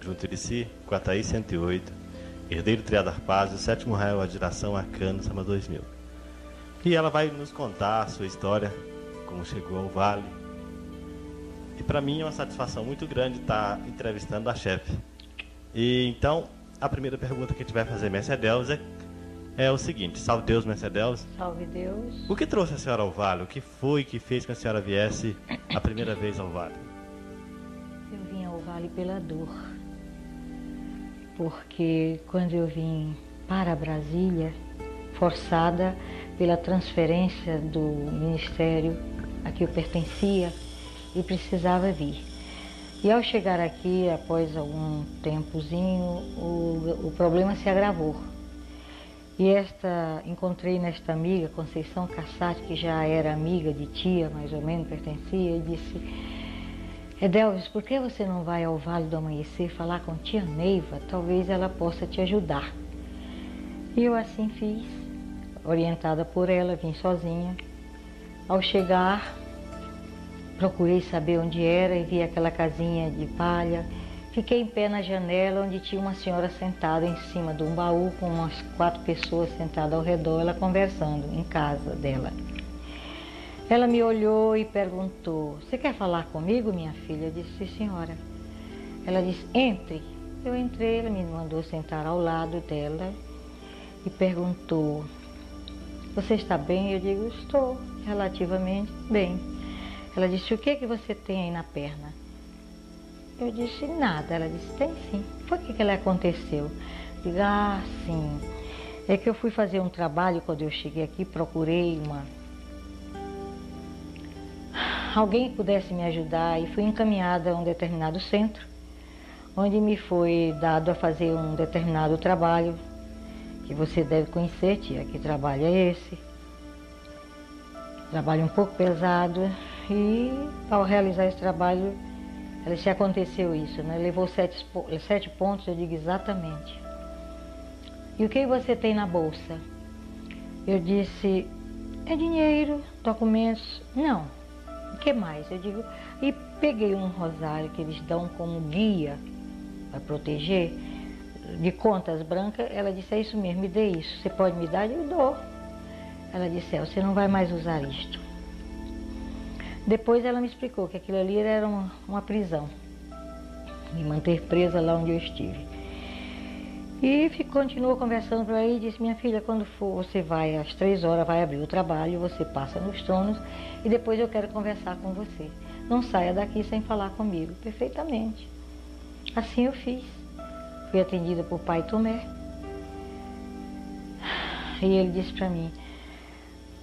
de Juntirici, Quataí 108, herdeiro Triada Arpazio, 7º Raio Adiração Arcano, Sama 2000. E ela vai nos contar a sua história, como chegou ao Vale. E para mim é uma satisfação muito grande estar entrevistando a chefe. E então, a primeira pergunta que a gente vai fazer, Mestre Adelves, é o seguinte: salve Deus, Mestre Adelves. Salve Deus. O que trouxe a senhora ao Vale? O que foi que fez com que a senhora viesse a primeira vez ao Vale? Eu vim ao Vale pela dor. Porque quando eu vim para Brasília, forçada pela transferência do ministério a que eu pertencia, e precisava vir. E ao chegar aqui, após algum tempozinho, o problema se agravou. E encontrei nesta amiga, Conceição Cassati, que já era amiga de tia, mais ou menos, pertencia, e disse: Adelves, por que você não vai ao Vale do Amanhecer falar com tia Neiva? Talvez ela possa te ajudar. E eu assim fiz, orientada por ela, vim sozinha. Ao chegar, procurei saber onde era e vi aquela casinha de palha. Fiquei em pé na janela, onde tinha uma senhora sentada em cima de um baú, com umas 4 pessoas sentadas ao redor, ela conversando em casa dela. Ela me olhou e perguntou: você quer falar comigo, minha filha? Eu disse: sim, senhora. Ela disse: entre. Eu entrei, ela me mandou sentar ao lado dela e perguntou: você está bem? Eu digo: estou relativamente bem. Ela disse: o que você tem aí na perna? Eu disse: nada. Ela disse: tem sim. Por que ela aconteceu? Eu digo: ah, sim. É que eu fui fazer um trabalho quando eu cheguei aqui, procurei alguém que pudesse me ajudar e fui encaminhada a um determinado centro, onde me foi dado a fazer um determinado trabalho, que você deve conhecer, tia, que trabalho é esse. Trabalho um pouco pesado. E ao realizar esse trabalho, se aconteceu isso, né? Levou 7 pontos, eu digo: exatamente. E o que você tem na bolsa? Eu disse: é dinheiro, documentos. Não. O que mais? Eu digo, e peguei um rosário que eles dão como guia para proteger, de contas brancas. Ela disse: é isso mesmo, me dê isso. Você pode me dar? Eu dou. Ela disse: você não vai mais usar isto. Depois ela me explicou que aquilo ali era uma prisão, me manter presa lá onde eu estive. E continuou conversando por aí e disse: minha filha, quando for, você vai às 3 horas, vai abrir o trabalho, você passa nos tronos e depois eu quero conversar com você. Não saia daqui sem falar comigo. Perfeitamente. Assim eu fiz. Fui atendida por Pai Tomé. E ele disse para mim: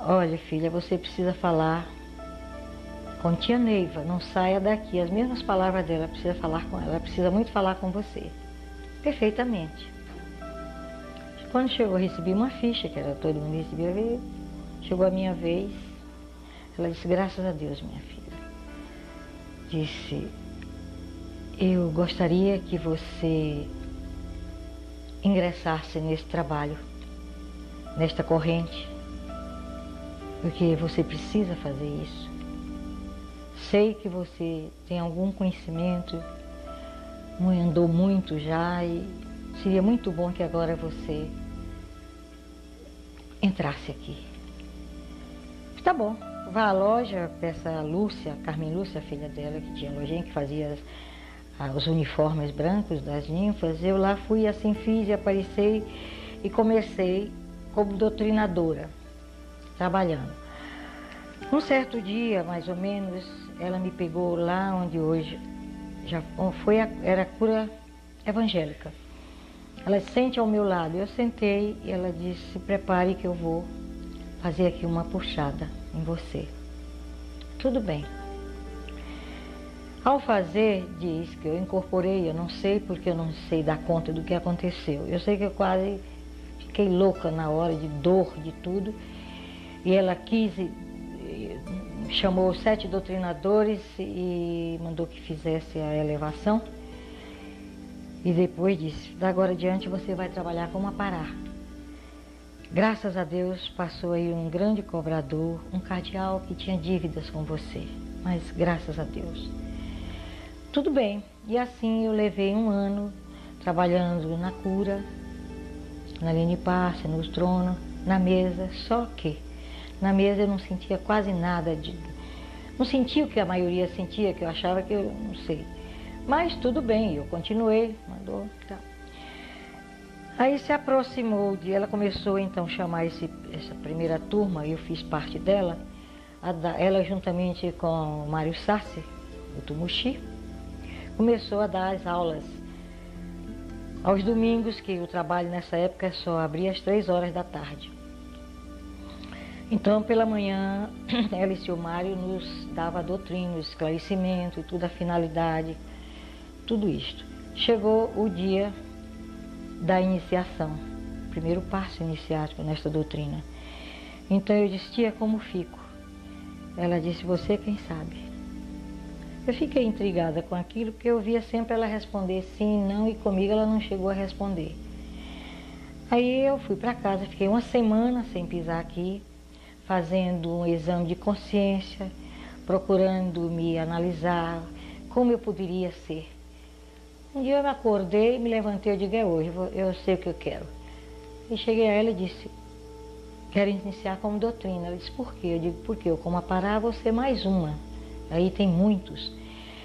olha, filha, você precisa falar com tia Neiva, não saia daqui. As mesmas palavras dela, precisa falar com ela, precisa muito falar com você. Perfeitamente. Quando chegou, recebi uma ficha, que era todo mundo recebia. Chegou a minha vez, ela disse: graças a Deus, minha filha. Disse: eu gostaria que você ingressasse nesse trabalho, nesta corrente, porque você precisa fazer isso. Sei que você tem algum conhecimento, andou muito já, e seria muito bom que agora você entrasse aqui. Tá bom, vá à loja, peça a Lúcia, Carmen Lúcia, a filha dela, que tinha lojinha, que fazia os uniformes brancos das ninfas. Eu lá fui, assim fiz e apareci e comecei como doutrinadora, trabalhando. Um certo dia, mais ou menos, ela me pegou lá onde hoje era a cura evangélica. Ela sente ao meu lado, eu sentei e ela disse: se prepare que eu vou fazer aqui uma puxada em você. Tudo bem. Ao fazer, diz que eu incorporei, eu não sei porque eu não sei dar conta do que aconteceu. Eu sei que eu quase fiquei louca na hora, de dor, de tudo. E ela chamou 7 doutrinadores e mandou que fizesse a elevação. E depois disse: da agora adiante você vai trabalhar como Apará. Graças a Deus passou aí um grande cobrador, um cardeal que tinha dívidas com você. Mas graças a Deus. Tudo bem, E assim eu levei 1 ano trabalhando na cura, na linha de passe, no trono, na mesa, só que na mesa eu não sentia quase nada não sentia o que a maioria sentia, que eu achava que eu não sei. Mas tudo bem, eu continuei, mandou, tá. Aí se aproximou ela começou então a chamar essa primeira turma, eu fiz parte dela, ela juntamente com o Mário Sassi, o Tumuxi, começou a dar as aulas aos domingos, que o trabalho nessa época só abria às 3 horas da tarde. Então, pela manhã, ela e seu Mário nos dava a doutrina, o esclarecimento e tudo, a finalidade, tudo isto. Chegou o dia da iniciação, primeiro passo iniciático nesta doutrina. Então eu disse, tia, como fico? Ela disse, você quem sabe. Eu fiquei intrigada com aquilo, porque eu via sempre ela responder sim, não, e comigo ela não chegou a responder. Aí eu fui para casa, fiquei 1 semana sem pisar aqui, fazendo um exame de consciência, procurando me analisar, como eu poderia ser. Um dia eu me acordei, me levantei, eu digo, é hoje, eu sei o que eu quero. E cheguei a ela e disse, quero iniciar como doutrina. Ela disse, por quê? Eu digo, porque eu como a Pará, vou ser mais uma. Aí tem muitos.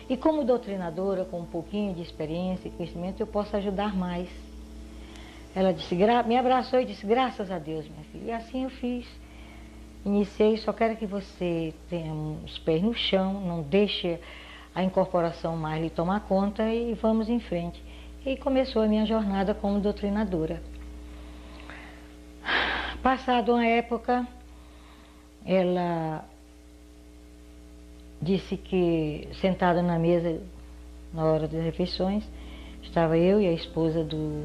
E como doutrinadora, com um pouquinho de experiência e conhecimento, eu posso ajudar mais. Ela disse, me abraçou e disse, graças a Deus, minha filha. E assim eu fiz. Iniciei, só quero que você tenha os pés no chão, não deixe a incorporação mais lhe tomar conta e vamos em frente. E começou a minha jornada como doutrinadora. Passada uma época, ela disse que, sentada na mesa, na hora das refeições, estava eu e a esposa do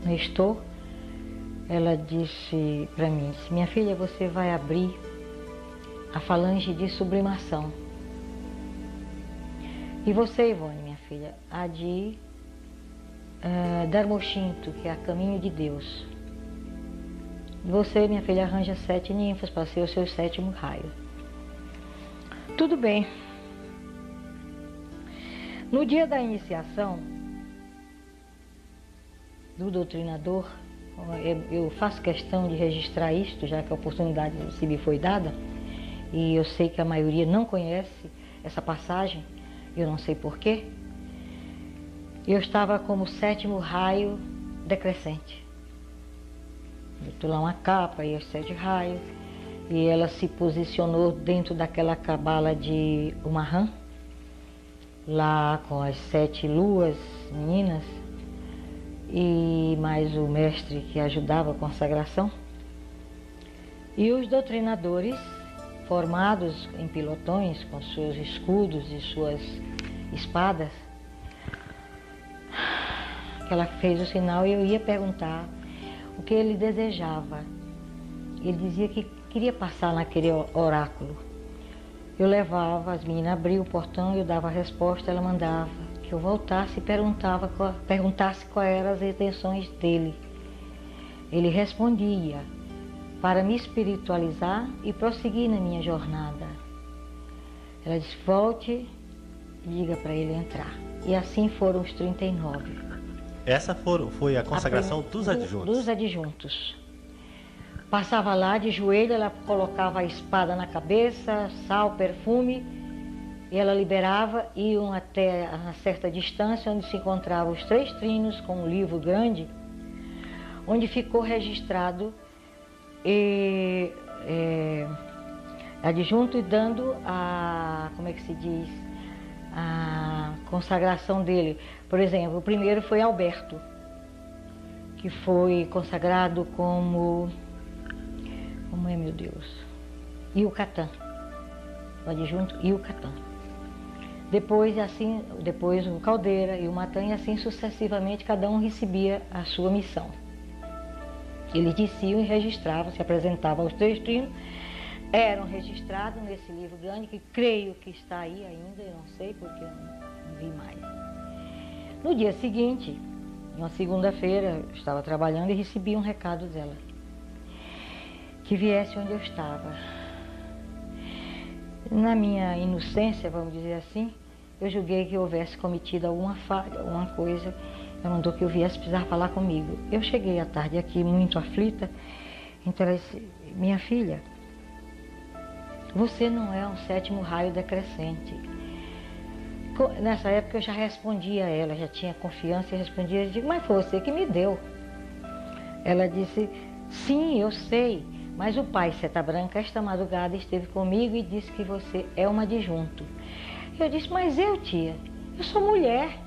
Nestor. Ela disse para mim, minha filha, você vai abrir a falange de sublimação. E você, Ivone, minha filha, a de Dharmoshinto, que é a caminho de Deus. E você, minha filha, arranja 7 ninfas para ser o seu 7º raio. Tudo bem. No dia da iniciação do doutrinador, eu faço questão de registrar isto, já que a oportunidade se me foi dada, e eu sei que a maioria não conhece essa passagem, eu não sei porquê. Eu estava como 7º raio decrescente. Eu estou lá uma capa e os 7 raios, e ela se posicionou dentro daquela cabala de Umahan, lá com as 7 luas meninas, e mais o mestre que ajudava a consagração. E os doutrinadores, formados em pilotões, com seus escudos e suas espadas, que ela fez o sinal e eu ia perguntar o que ele desejava. Ele dizia que queria passar naquele oráculo. Eu levava, as meninas abriam o portão, eu dava a resposta, ela mandava que eu voltasse e perguntasse quais eram as intenções dele. Ele respondia para me espiritualizar e prosseguir na minha jornada. Ela disse, volte e diga para ele entrar. E assim foram os 39. Essa foi a consagração dos adjuntos? Dos adjuntos. Passava lá de joelho, ela colocava a espada na cabeça, sal, perfume, e ela liberava, iam até a certa distância, onde se encontravam os 3 trinos com um livro grande, onde ficou registrado adjunto e dando como é que se diz, a consagração dele. Por exemplo, o primeiro foi Alberto, que foi consagrado como é, meu Deus? Yucatán, o adjunto Yucatán. Depois o Caldeira e o Matan, e assim sucessivamente, cada um recebia a sua missão. Eles desciam e registravam, se apresentavam aos 3 trinos, eram registrados nesse livro grande, que creio que está aí ainda, eu não sei porque eu não vi mais. No dia seguinte, uma segunda-feira, eu estava trabalhando e recebi um recado dela, que viesse onde eu estava. Na minha inocência, vamos dizer assim, eu julguei que houvesse cometido alguma falha, alguma coisa. Ela mandou que eu viesse precisar falar comigo. Eu cheguei à tarde aqui muito aflita, então ela disse, minha filha, você não é um 7º raio decrescente. Nessa época eu já respondia a ela, já tinha confiança e respondia, eu digo, mas foi você que me deu. Ela disse, sim, eu sei, mas o pai Seta Branca esta madrugada esteve comigo e disse que você é um adjunto. Eu disse, mas tia, eu sou mulher.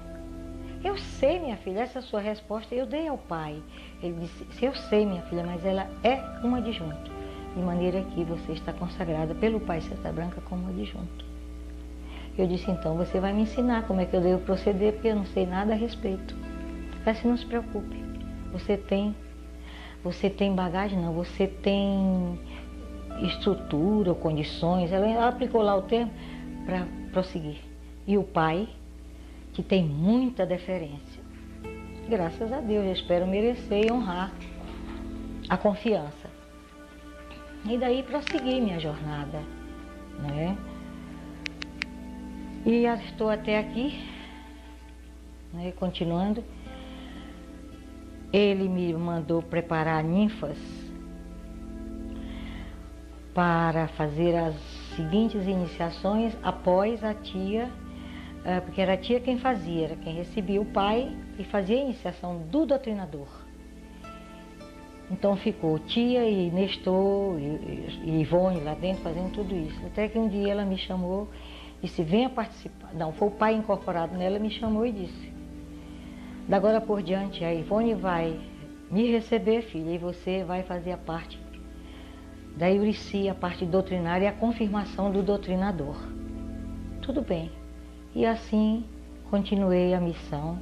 Eu sei, minha filha, essa sua resposta eu dei ao pai. Ele disse, eu sei, minha filha, mas ela é um adjunto. De maneira que você está consagrada pelo pai Seta Branca como adjunto. Eu disse, então, você vai me ensinar como é que eu devo proceder, porque eu não sei nada a respeito. Ela disse, não se preocupe, você tem bagagem, não, você tem estrutura, condições. Ela aplicou lá o termo para prosseguir. E o pai, que tem muita deferência, graças a Deus, eu espero merecer e honrar a confiança. E daí prossegui minha jornada, né? E estou até aqui, né, continuando. Ele me mandou preparar ninfas para fazer as seguintes iniciações após a tia, porque era a tia quem fazia, era quem recebia o pai e fazia a iniciação do doutrinador. Então ficou tia e Nestor e Ivone lá dentro fazendo tudo isso. Até que um dia ela me chamou e disse, venha participar. Não, foi o pai incorporado nela, me chamou e disse, da agora por diante a Ivone vai me receber, filha, e você vai fazer a parte da Eurici, a parte doutrinária e a confirmação do doutrinador. Tudo bem. E assim continuei a missão.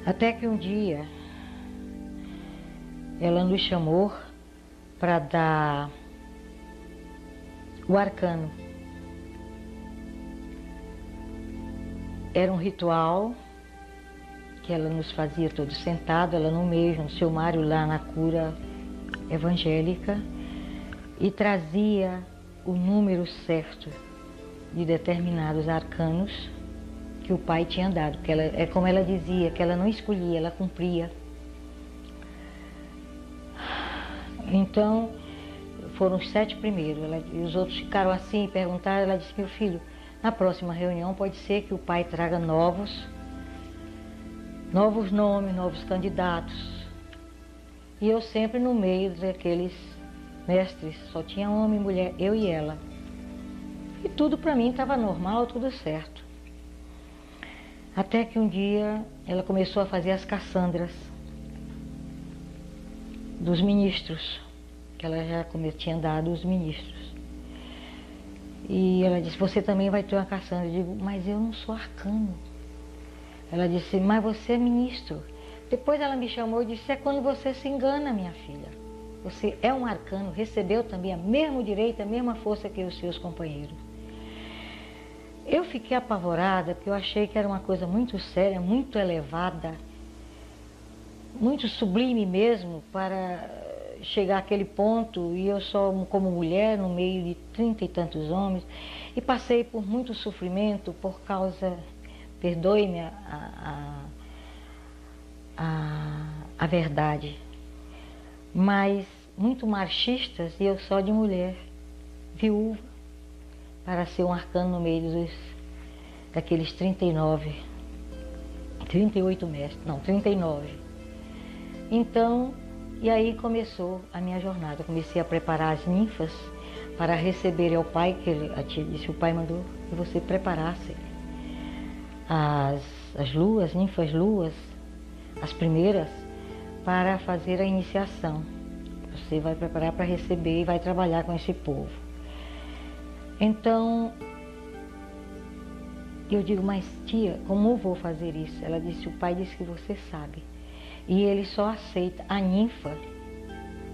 Até que um dia ela nos chamou para dar o arcano. Era um ritual que ela nos fazia todos sentados, ela no meio, no seu Mário lá na cura evangélica, e trazia o número certo de determinados arcanos que o pai tinha dado, que ela, é como ela dizia, que ela não escolhia, ela cumpria. Então, foram os 7 primeiros, e os outros ficaram assim e perguntaram, ela disse, meu filho, na próxima reunião pode ser que o pai traga novos nomes, novos candidatos. E eu sempre no meio daqueles mestres, só tinha homem e mulher, eu e ela. E tudo para mim estava normal, tudo certo. Até que um dia ela começou a fazer as cassandras dos ministros, que ela já tinha dado os ministros. E ela disse, você também vai ter uma cassandra. Eu digo, mas eu não sou arcano. Ela disse, mas você é ministro. Depois ela me chamou e disse, é quando você se engana, minha filha. Você é um arcano, recebeu também o mesmo direito, a mesma força que os seus companheiros. Eu fiquei apavorada, porque eu achei que era uma coisa muito séria, muito elevada, muito sublime mesmo, para chegar àquele ponto, e eu só como mulher, no meio de 30 e tantos homens, e passei por muito sofrimento por causa, perdoe-me a verdade, mas muito machistas, e eu só de mulher, viúva, para ser um arcano no meio daqueles 38 mestres, não, 39. Então, e aí começou a minha jornada. Eu comecei a preparar as ninfas para receberem ao pai, que a tia disse, o pai mandou que você preparasse as luas, ninfas luas, as primeiras, para fazer a iniciação. Você vai preparar para receber e vai trabalhar com esse povo. Então, eu digo, mas tia, como eu vou fazer isso? Ela disse, o pai disse que você sabe. E ele só aceita a ninfa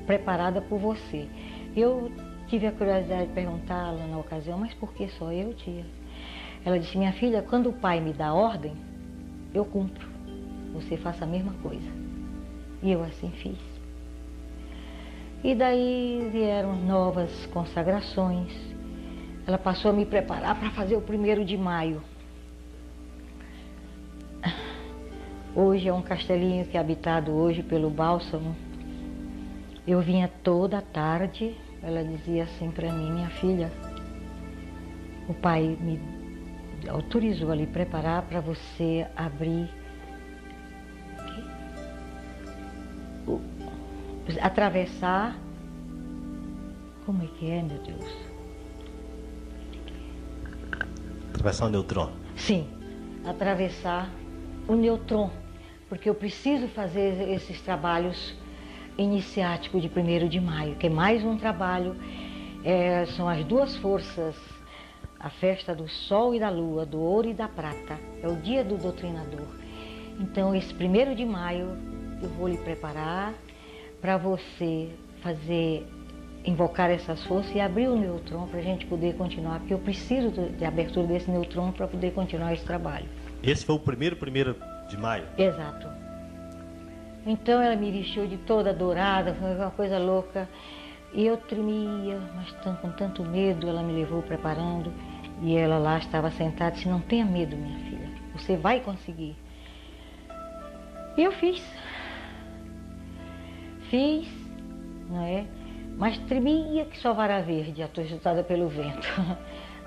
preparada por você. Eu tive a curiosidade de perguntá-la na ocasião, mas por que só eu, tia? Ela disse, minha filha, quando o pai me dá ordem, eu cumpro. Você faça a mesma coisa. E eu assim fiz. E daí vieram novas consagrações. Ela passou a me preparar para fazer o 1º de maio. Hoje é um castelinho que é habitado hoje pelo bálsamo. Eu vinha toda tarde, ela dizia assim para mim: minha filha, o pai me autorizou ali preparar para você abrir, atravessar, como é que é, meu Deus? Atravessar o Neutron. Sim, atravessar o Neutron, porque eu preciso fazer esses trabalhos iniciáticos de 1º de maio, que é mais um trabalho, são as duas forças, a festa do sol e da lua, do ouro e da prata, é o dia do doutrinador. Então esse 1º de maio eu vou lhe preparar para você invocar essas forças e abrir o Neutron para a gente poder continuar, porque eu preciso de abertura desse Neutron para poder continuar esse trabalho. Esse foi o 1º de maio? Exato. Então ela me vestiu de toda dourada, foi uma coisa louca. E eu tremia, mas com tanto medo, ela me levou preparando. E ela lá estava sentada e disse: não tenha medo, minha filha, você vai conseguir. E eu fiz, não é? Mas tremia que só vara verde, agitada pelo vento.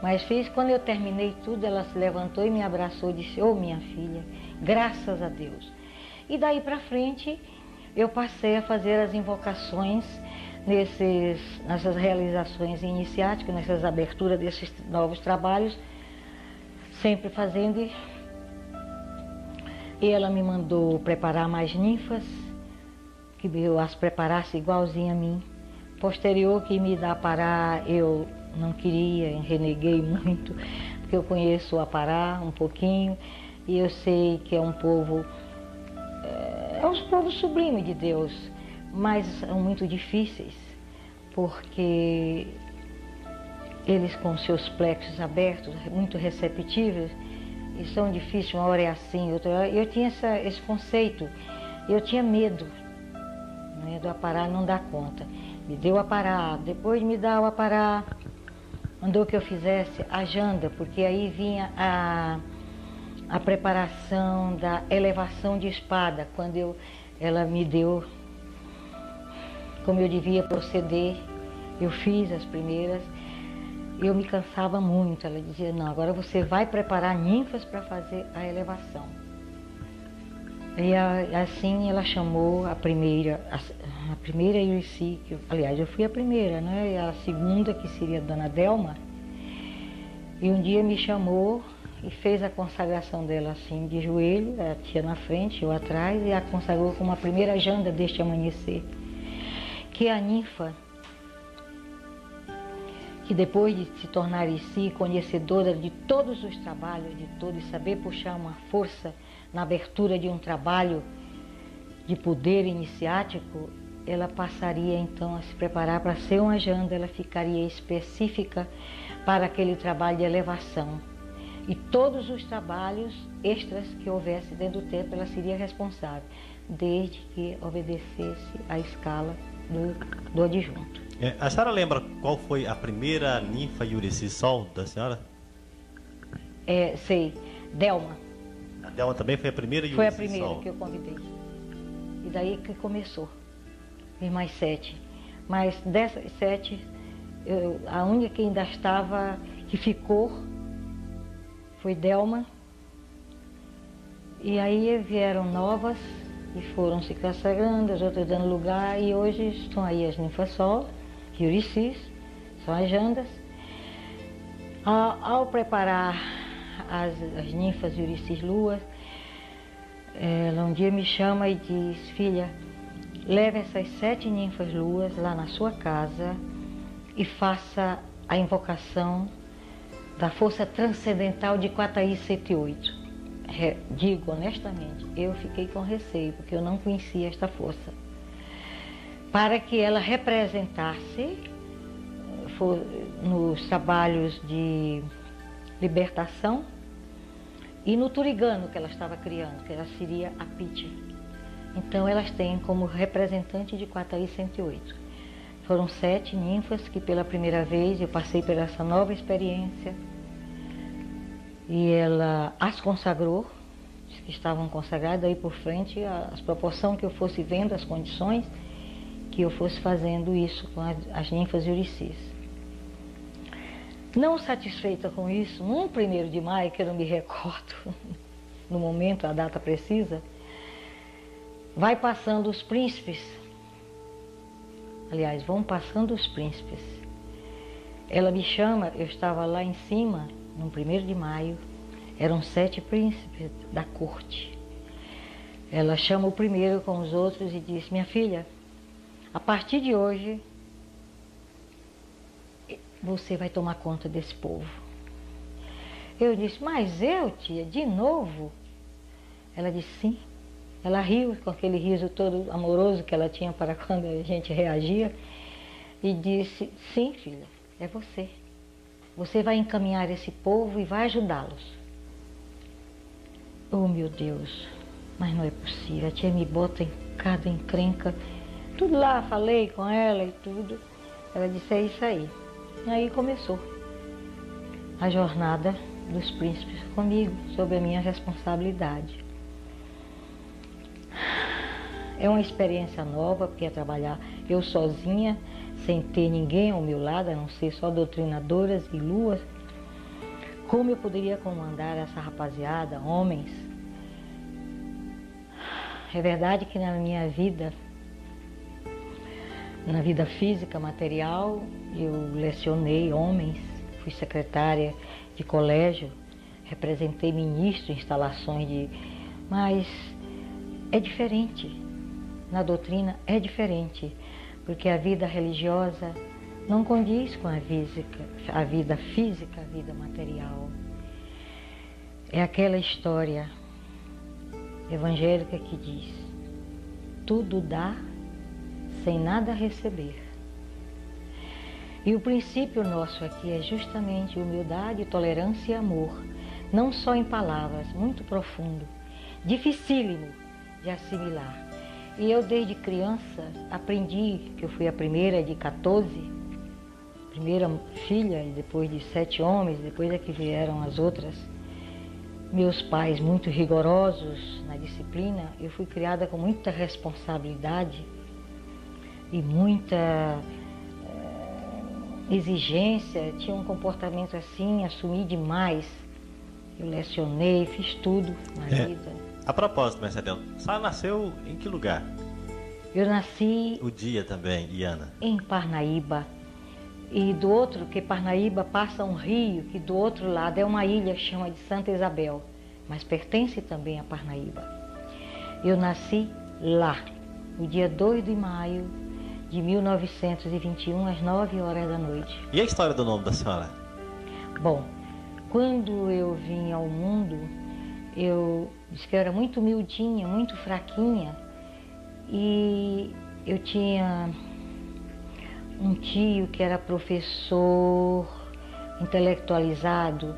Mas fiz, quando eu terminei tudo, ela se levantou e me abraçou e disse: ô minha filha, graças a Deus. E daí para frente, eu passei a fazer as invocações nessas realizações iniciáticas, nessas aberturas desses novos trabalhos, sempre fazendo. E ela me mandou preparar mais ninfas, que eu as preparasse igualzinho a mim. Posterior que me dá Apará, eu não queria, reneguei muito, porque eu conheço o Apará um pouquinho, e eu sei que é um povo, é um povo sublime de Deus, mas são muito difíceis, porque eles com seus plexos abertos, muito receptivos, e são difíceis, uma hora é assim, outra. Eu tinha esse conceito, eu tinha medo, né, do Apará não dar conta. Me deu o Apará, depois me dá o Apará, mandou que eu fizesse a janda, porque aí vinha a preparação da elevação de espada, quando ela me deu como eu devia proceder. Eu fiz as primeiras, eu me cansava muito. Ela dizia: não, agora você vai preparar ninfas para fazer a elevação. E assim ela chamou a primeira Irici, aliás, eu fui a primeira, né? E a segunda, que seria a Dona Delma, e um dia me chamou e fez a consagração dela assim, de joelho, a tia na frente, eu atrás, e a consagrou como a primeira janda deste amanhecer, que é a ninfa, que depois de se tornar Irici, conhecedora de todos os trabalhos, de tudo, e saber puxar uma força na abertura de um trabalho de poder iniciático, ela passaria então a se preparar para ser uma janda, ela ficaria específica para aquele trabalho de elevação. E todos os trabalhos extras que houvesse dentro do templo, ela seria responsável, desde que obedecesse à escala do adjunto. A senhora lembra qual foi a primeira ninfa Irici Sol da senhora? Sei, Delma. A Delma também foi a primeira Irici Sol? Foi a primeira que eu convidei. E daí que começou. Fiz mais 7. Mas dessas 7, a única que ainda estava, que ficou, foi Delma. E aí vieram novas e foram se consagrando, as outras dando lugar, e hoje estão aí as ninfas Sol, Iricis, são as jandas. Ao preparar as ninfas Iricis Luas, ela um dia me chama e diz: filha, leve essas 7 ninfas luas lá na sua casa e faça a invocação da força transcendental de Quataí 108. Digo honestamente, eu fiquei com receio, porque eu não conhecia esta força. Para que ela representasse nos trabalhos de libertação e no turigano que ela estava criando, que ela seria a Piti. Então elas têm como representante de Quataí 108. Foram 7 ninfas que pela primeira vez eu passei por essa nova experiência e ela as consagrou, que estavam consagrados, daí por frente, as proporções que eu fosse vendo, as condições, que eu fosse fazendo isso com as ninfas e uricis. Não satisfeita com isso, num 1º de maio, que eu não me recordo no momento, a data precisa, vai passando os príncipes, aliás, vão passando os príncipes. Ela me chama, eu estava lá em cima, no 1º de maio, eram 7 príncipes da corte. Ela chama o primeiro com os outros e diz: minha filha, a partir de hoje, você vai tomar conta desse povo. Eu disse: mas eu, tia, de novo? Ela disse: sim. Ela riu com aquele riso todo amoroso que ela tinha para quando a gente reagia e disse: sim, filha, é você. Você vai encaminhar esse povo e vai ajudá-los. Oh, meu Deus, mas não é possível. A tia me bota em cada encrenca. Tudo lá, falei com ela e tudo. Ela disse: é isso aí. E aí começou a jornada dos príncipes comigo, sob a minha responsabilidade. É uma experiência nova, porque é trabalhar eu sozinha, sem ter ninguém ao meu lado, a não ser só doutrinadoras e luas. Como eu poderia comandar essa rapaziada, homens? É verdade que na minha vida, na vida física, material, eu lecionei homens, fui secretária de colégio, representei ministro em instalações de... Mas é diferente. Na doutrina é diferente, porque a vida religiosa não condiz com a vida física, a vida material. É aquela história evangélica que diz: tudo dá sem nada receber. E o princípio nosso aqui é justamente humildade, tolerância e amor, não só em palavras, muito profundo, dificílimo de assimilar. E eu desde criança aprendi, que eu fui a primeira de 14, primeira filha, e depois de 7 homens, depois é que vieram as outras. Meus pais muito rigorosos na disciplina, eu fui criada com muita responsabilidade e muita exigência, tinha um comportamento assim, assumi demais. Eu lecionei, fiz tudo na vida. A propósito, Mercedão, a senhora nasceu em que lugar? Eu nasci... O dia também, Iana? Em Parnaíba. E do outro, que Parnaíba passa um rio, que do outro lado é uma ilha que chama de Santa Isabel, mas pertence também a Parnaíba. Eu nasci lá, no dia 2 de maio de 1921, às 9 horas da noite. E a história do nome da senhora? Bom, quando eu vim ao mundo, eu disse que eu era muito humildinha, muito fraquinha, e eu tinha um tio que era professor intelectualizado,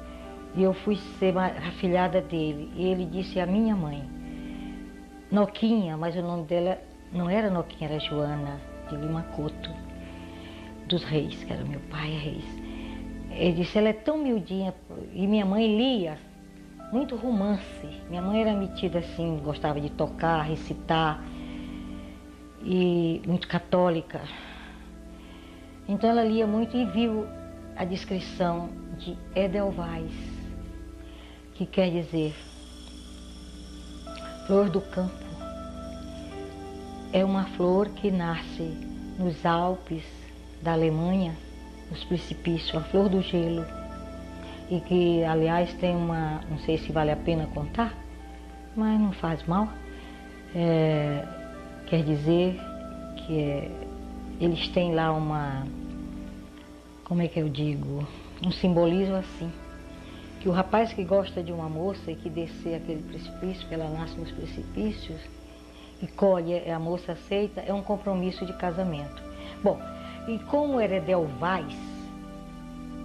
e eu fui ser a filhada dele. E ele disse à minha mãe, Noquinha, mas o nome dela não era Noquinha, era Joana de Lima Couto, dos Reis, que era meu pai, Reis. Ele disse: ela é tão miudinha. E minha mãe lia muito romance. Minha mãe era metida assim, gostava de tocar, recitar, e muito católica. Então ela lia muito e viu a descrição de Edelweiss, que quer dizer flor do campo. É uma flor que nasce nos Alpes da Alemanha, nos precipícios, a flor do gelo. E que, aliás, tem uma, não sei se vale a pena contar, mas não faz mal. Quer dizer que eles têm lá uma, como é que eu digo, um simbolismo assim, que o rapaz que gosta de uma moça e que descer aquele precipício, que ela nasce nos precipícios, e colhe, a moça aceita, é um compromisso de casamento. Bom, e como era Edelweiss,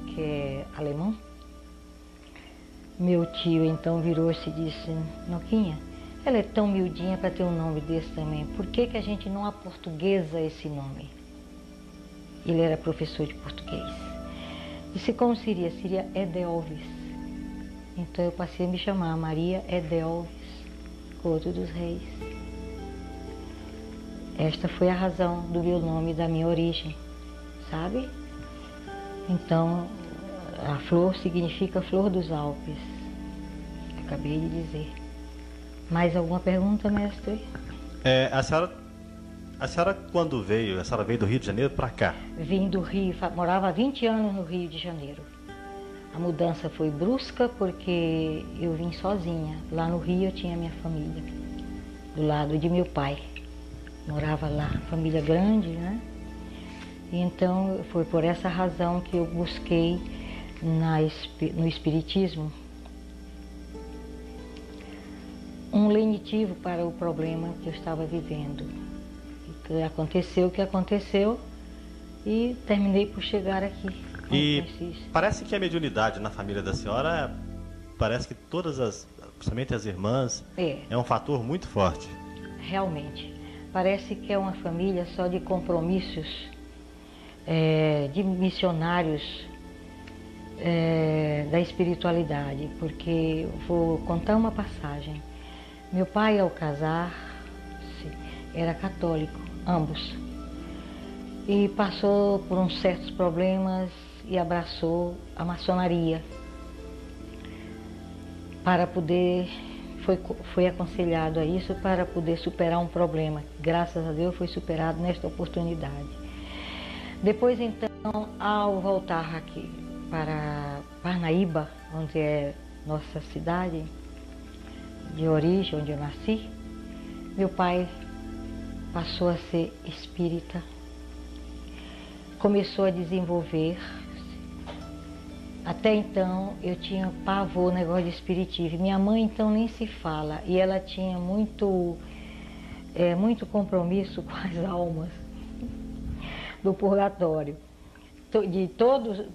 que é alemão, meu tio então virou-se e disse: Noquinha, ela é tão miudinha para ter um nome desse também, por que que a gente não aportuguesa esse nome? Ele era professor de português. Disse: como seria? Seria Edelweiss. Então eu passei a me chamar Maria Edelweiss. Couto dos Reis. Esta foi a razão do meu nome, da minha origem, sabe? Então, a flor significa flor dos Alpes. Acabei de dizer. Mais alguma pergunta, mestre? A senhora quando veio, a senhora veio do Rio de Janeiro para cá? Vim do Rio, morava há 20 anos no Rio de Janeiro. A mudança foi brusca porque eu vim sozinha. Lá no Rio eu tinha minha família, do lado de meu pai. Morava lá, família grande, né? E então foi por essa razão que eu busquei no Espiritismo um lenitivo para o problema que eu estava vivendo. E aconteceu o que aconteceu e terminei por chegar aqui. E parece que a mediunidade na família da senhora, parece que principalmente as irmãs, é um fator muito forte. Realmente. Parece que é uma família só de compromissos, de missionários da espiritualidade, porque vou contar uma passagem. Meu pai, ao casar-se, era católico, ambos, e passou por uns certos problemas e abraçou a maçonaria para poder, foi aconselhado a isso para poder superar um problema. Graças a Deus foi superado nesta oportunidade. Depois então, ao voltar aqui para Parnaíba, onde é nossa cidade de origem, onde eu nasci, meu pai passou a ser espírita, começou a desenvolver-se. Até então eu tinha pavor, negócio de espiritismo. Minha mãe então nem se fala, e ela tinha muito compromisso com as almas do purgatório.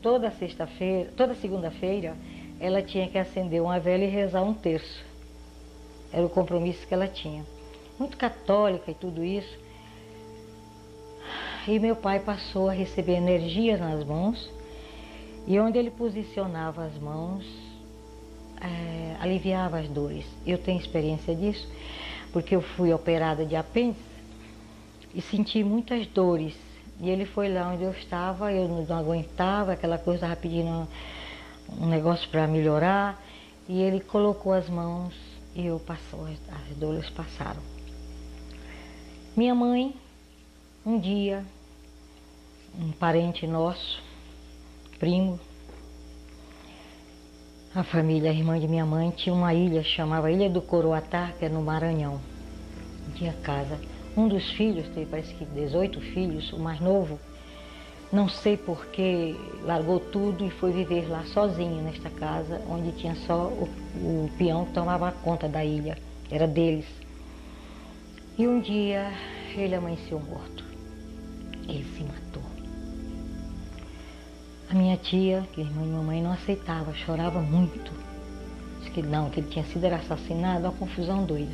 Toda sexta-feira, toda segunda-feira, ela tinha que acender uma vela e rezar um terço. Era o compromisso que ela tinha. Muito católica e tudo isso. E meu pai passou a receber energia nas mãos, e onde ele posicionava as mãos, aliviava as dores. Eu tenho experiência disso, porque eu fui operada de apêndice e senti muitas dores. E ele foi lá onde eu estava, eu não aguentava, aquela coisa, estava pedindo um negócio para melhorar, e ele colocou as mãos e as dores passaram. Minha mãe, um dia, um parente nosso, primo, a família, a irmã de minha mãe, tinha uma ilha, chamava Ilha do Coroatá, que é no Maranhão. Tinha casa. Um dos filhos, teve parece que 18 filhos, o mais novo, não sei porquê, largou tudo e foi viver lá sozinho, nesta casa, onde tinha só o peão que tomava conta da ilha, era deles. E um dia ele amanheceu morto, ele se matou. A minha tia, que é irmã de mamãe, não aceitava, chorava muito. Disse que não, que ele tinha sido assassinado, uma confusão doida.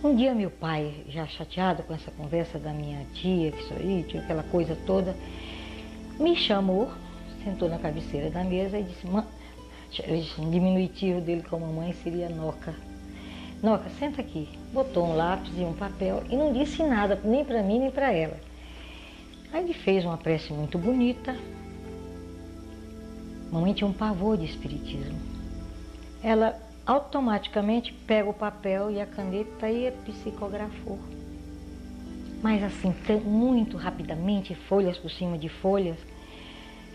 Um dia meu pai, já chateado com essa conversa da minha tia, que isso aí, tinha aquela coisa toda, me chamou, sentou na cabeceira da mesa e disse, o diminutivo dele com a mamãe seria Noca. Noca, senta aqui. Botou um lápis e um papel e não disse nada, nem para mim, nem para ela. Aí ele fez uma prece muito bonita. Mamãe tinha um pavor de espiritismo. Ela automaticamente pega o papel e a caneta e psicografou. Mas assim, muito rapidamente, folhas por cima de folhas.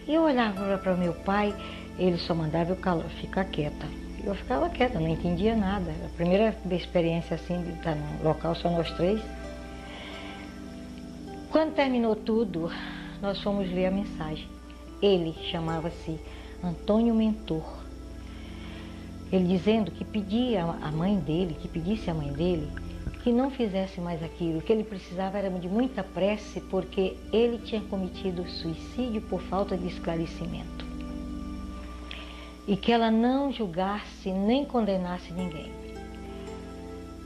E eu olhava para o meu pai, ele só mandava eu ficar quieta. Eu ficava quieta, não entendia nada. A primeira experiência assim de estar num local só nós três. Quando terminou tudo, nós fomos ler a mensagem. Ele chamava-se Antônio Mentor. Ele dizendo que pedia a mãe dele, que pedisse à mãe dele, que não fizesse mais aquilo. O que ele precisava era de muita prece, porque ele tinha cometido suicídio por falta de esclarecimento. E que ela não julgasse nem condenasse ninguém.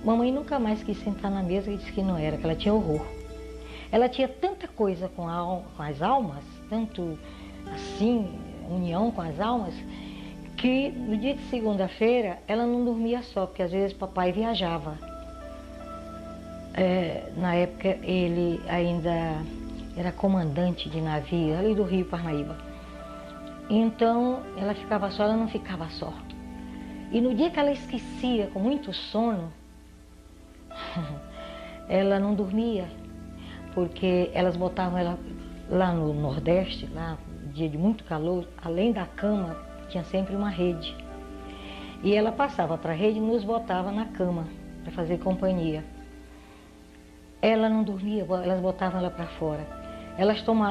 Mamãe nunca mais quis sentar na mesa e disse que não era, que ela tinha horror. Ela tinha tanta coisa com as almas, tanto assim, união com as almas, que no dia de segunda-feira ela não dormia só, porque às vezes papai viajava. Na época ele ainda era comandante de navio ali do Rio Parnaíba. Então ela ficava só, ela não ficava só. E no dia que ela esquecia, com muito sono, ela não dormia, porque elas botavam ela lá no Nordeste, lá, dia de muito calor, além da cama, tinha sempre uma rede. E ela passava para a rede e nos botava na cama para fazer companhia. Ela não dormia, elas botavam ela para fora.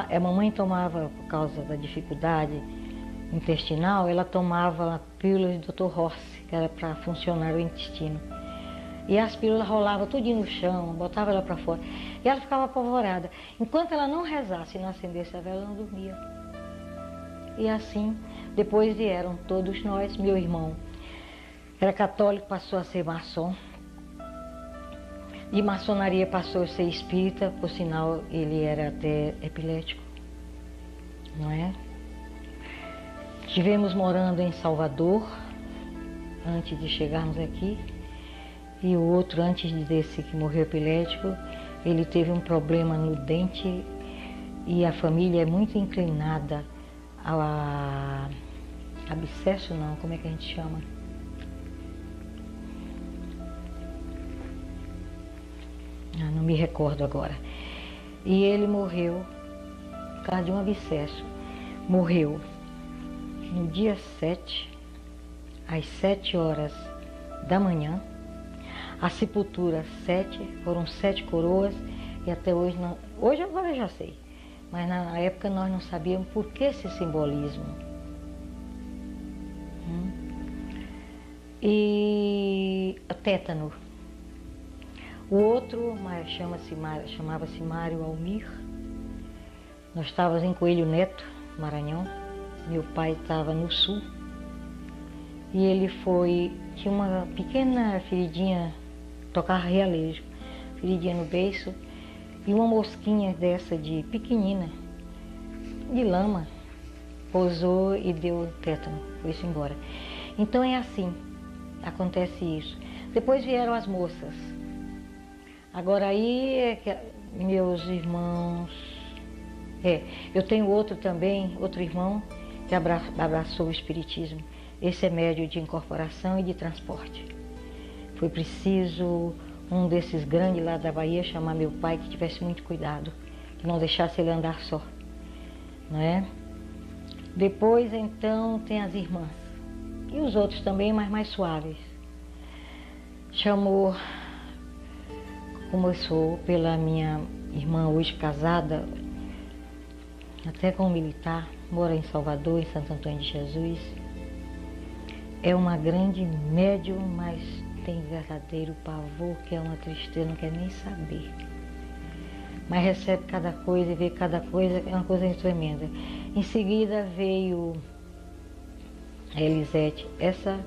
A mamãe tomava, por causa da dificuldade intestinal, ela tomava pílulas do Dr. Rossi, que era para funcionar o intestino. E as pílulas rolavam tudinho no chão, botava ela para fora. E ela ficava apavorada. Enquanto ela não rezasse e não acendesse a vela, ela não dormia. E assim, depois vieram todos nós, meu irmão era católico, passou a ser maçom. De maçonaria passou a ser espírita, por sinal ele era até epilético, não é? Estivemos morando em Salvador, antes de chegarmos aqui. E o outro, antes desse que morreu epilético, ele teve um problema no dente e a família é muito inclinada a abscesso, não, como é que a gente chama? Não me recordo agora. E ele morreu por causa de um abscesso. Morreu no dia 7, às 7 horas da manhã. A sepultura 7, foram 7 coroas e até hoje não. Hoje agora eu já sei, mas na época nós não sabíamos por que esse simbolismo. E tétano. O outro chamava-se Mário Almir. Nós estávamos em Coelho Neto, Maranhão. Meu pai estava no sul. E ele tinha uma pequena feridinha, tocava realejo, feridinha no beiço, e uma mosquinha dessa de pequenina, de lama, pousou e deu tétano, foi-se embora. Então é assim, acontece isso. Depois vieram as moças. Agora aí é que meus irmãos... eu tenho outro também, outro irmão, que abraçou o espiritismo. Esse é médio de incorporação e de transporte. Foi preciso um desses grandes lá da Bahia chamar meu pai, que tivesse muito cuidado, que não deixasse ele andar só, não é? Depois, então, tem as irmãs. E os outros também, mas mais suaves. Começou pela minha irmã, hoje casada, até com um militar, mora em Salvador, em Santo Antônio de Jesus. É uma grande médium, mas tem verdadeiro pavor, que é uma tristeza, não quer nem saber. Mas recebe cada coisa e vê cada coisa, é uma coisa tremenda. Em seguida veio a Elisete. Essa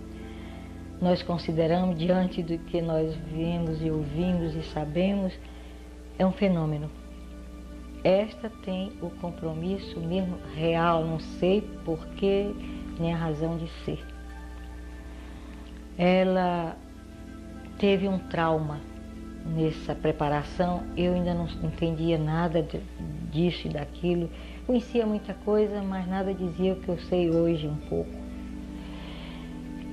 nós consideramos, diante do que nós vimos e ouvimos e sabemos, é um fenômeno. Esta tem o compromisso mesmo real, não sei porquê, nem a razão de ser. Ela teve um trauma nessa preparação, eu ainda não entendia nada disso e daquilo, conhecia muita coisa, mas nada dizia o que eu sei hoje um pouco.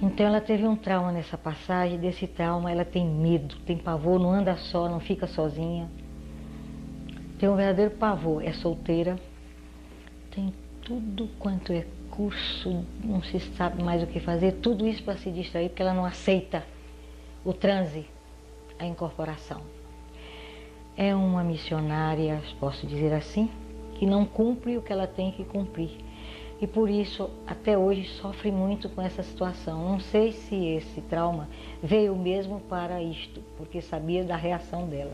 Então ela teve um trauma nessa passagem, desse trauma ela tem medo, tem pavor, não anda só, não fica sozinha. Tem um verdadeiro pavor, é solteira, tem tudo quanto é curso, não se sabe mais o que fazer, tudo isso para se distrair, porque ela não aceita o transe, a incorporação. É uma missionária, posso dizer assim, que não cumpre o que ela tem que cumprir. E por isso, até hoje, sofre muito com essa situação. Não sei se esse trauma veio mesmo para isto, porque sabia da reação dela.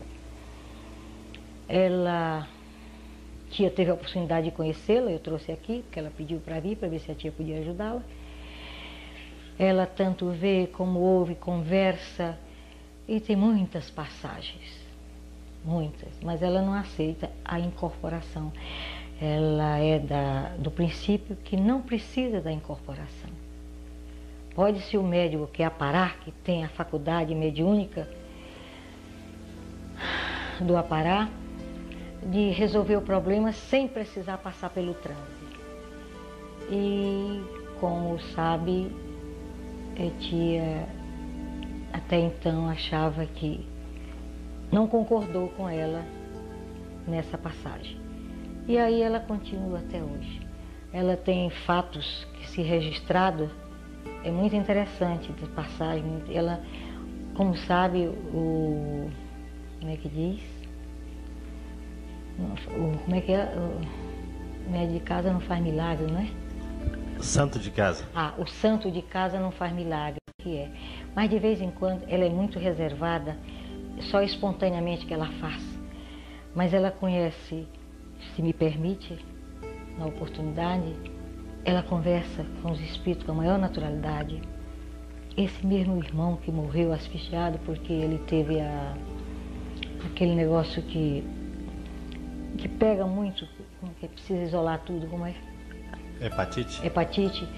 Ela, tia teve a oportunidade de conhecê-la, eu trouxe aqui, porque ela pediu para vir, para ver se a tia podia ajudá-la. Ela tanto vê como ouve, conversa, e tem muitas passagens, muitas, mas ela não aceita a incorporação. Ela é do princípio que não precisa da incorporação. Pode-se o médium que aparar, que tem a faculdade mediúnica, do Apará, de resolver o problema sem precisar passar pelo transe. E, como sabe, a tia até então achava que não concordou com ela nessa passagem. E aí ela continua até hoje. Ela tem fatos que se registrado, é muito interessante de passagem. Ela, como sabe, como é que diz? Como é que é? O médico de casa não faz milagre, não é? Santo de casa. Ah, o santo de casa não faz milagre, que é. Mas de vez em quando ela é muito reservada, só espontaneamente que ela faz. Mas ela conhece, se me permite, na oportunidade, ela conversa com os espíritos com a maior naturalidade. Esse mesmo irmão que morreu asfixiado porque ele teve aquele negócio que pega muito, que precisa isolar tudo, como é? Hepatite? Hepatite.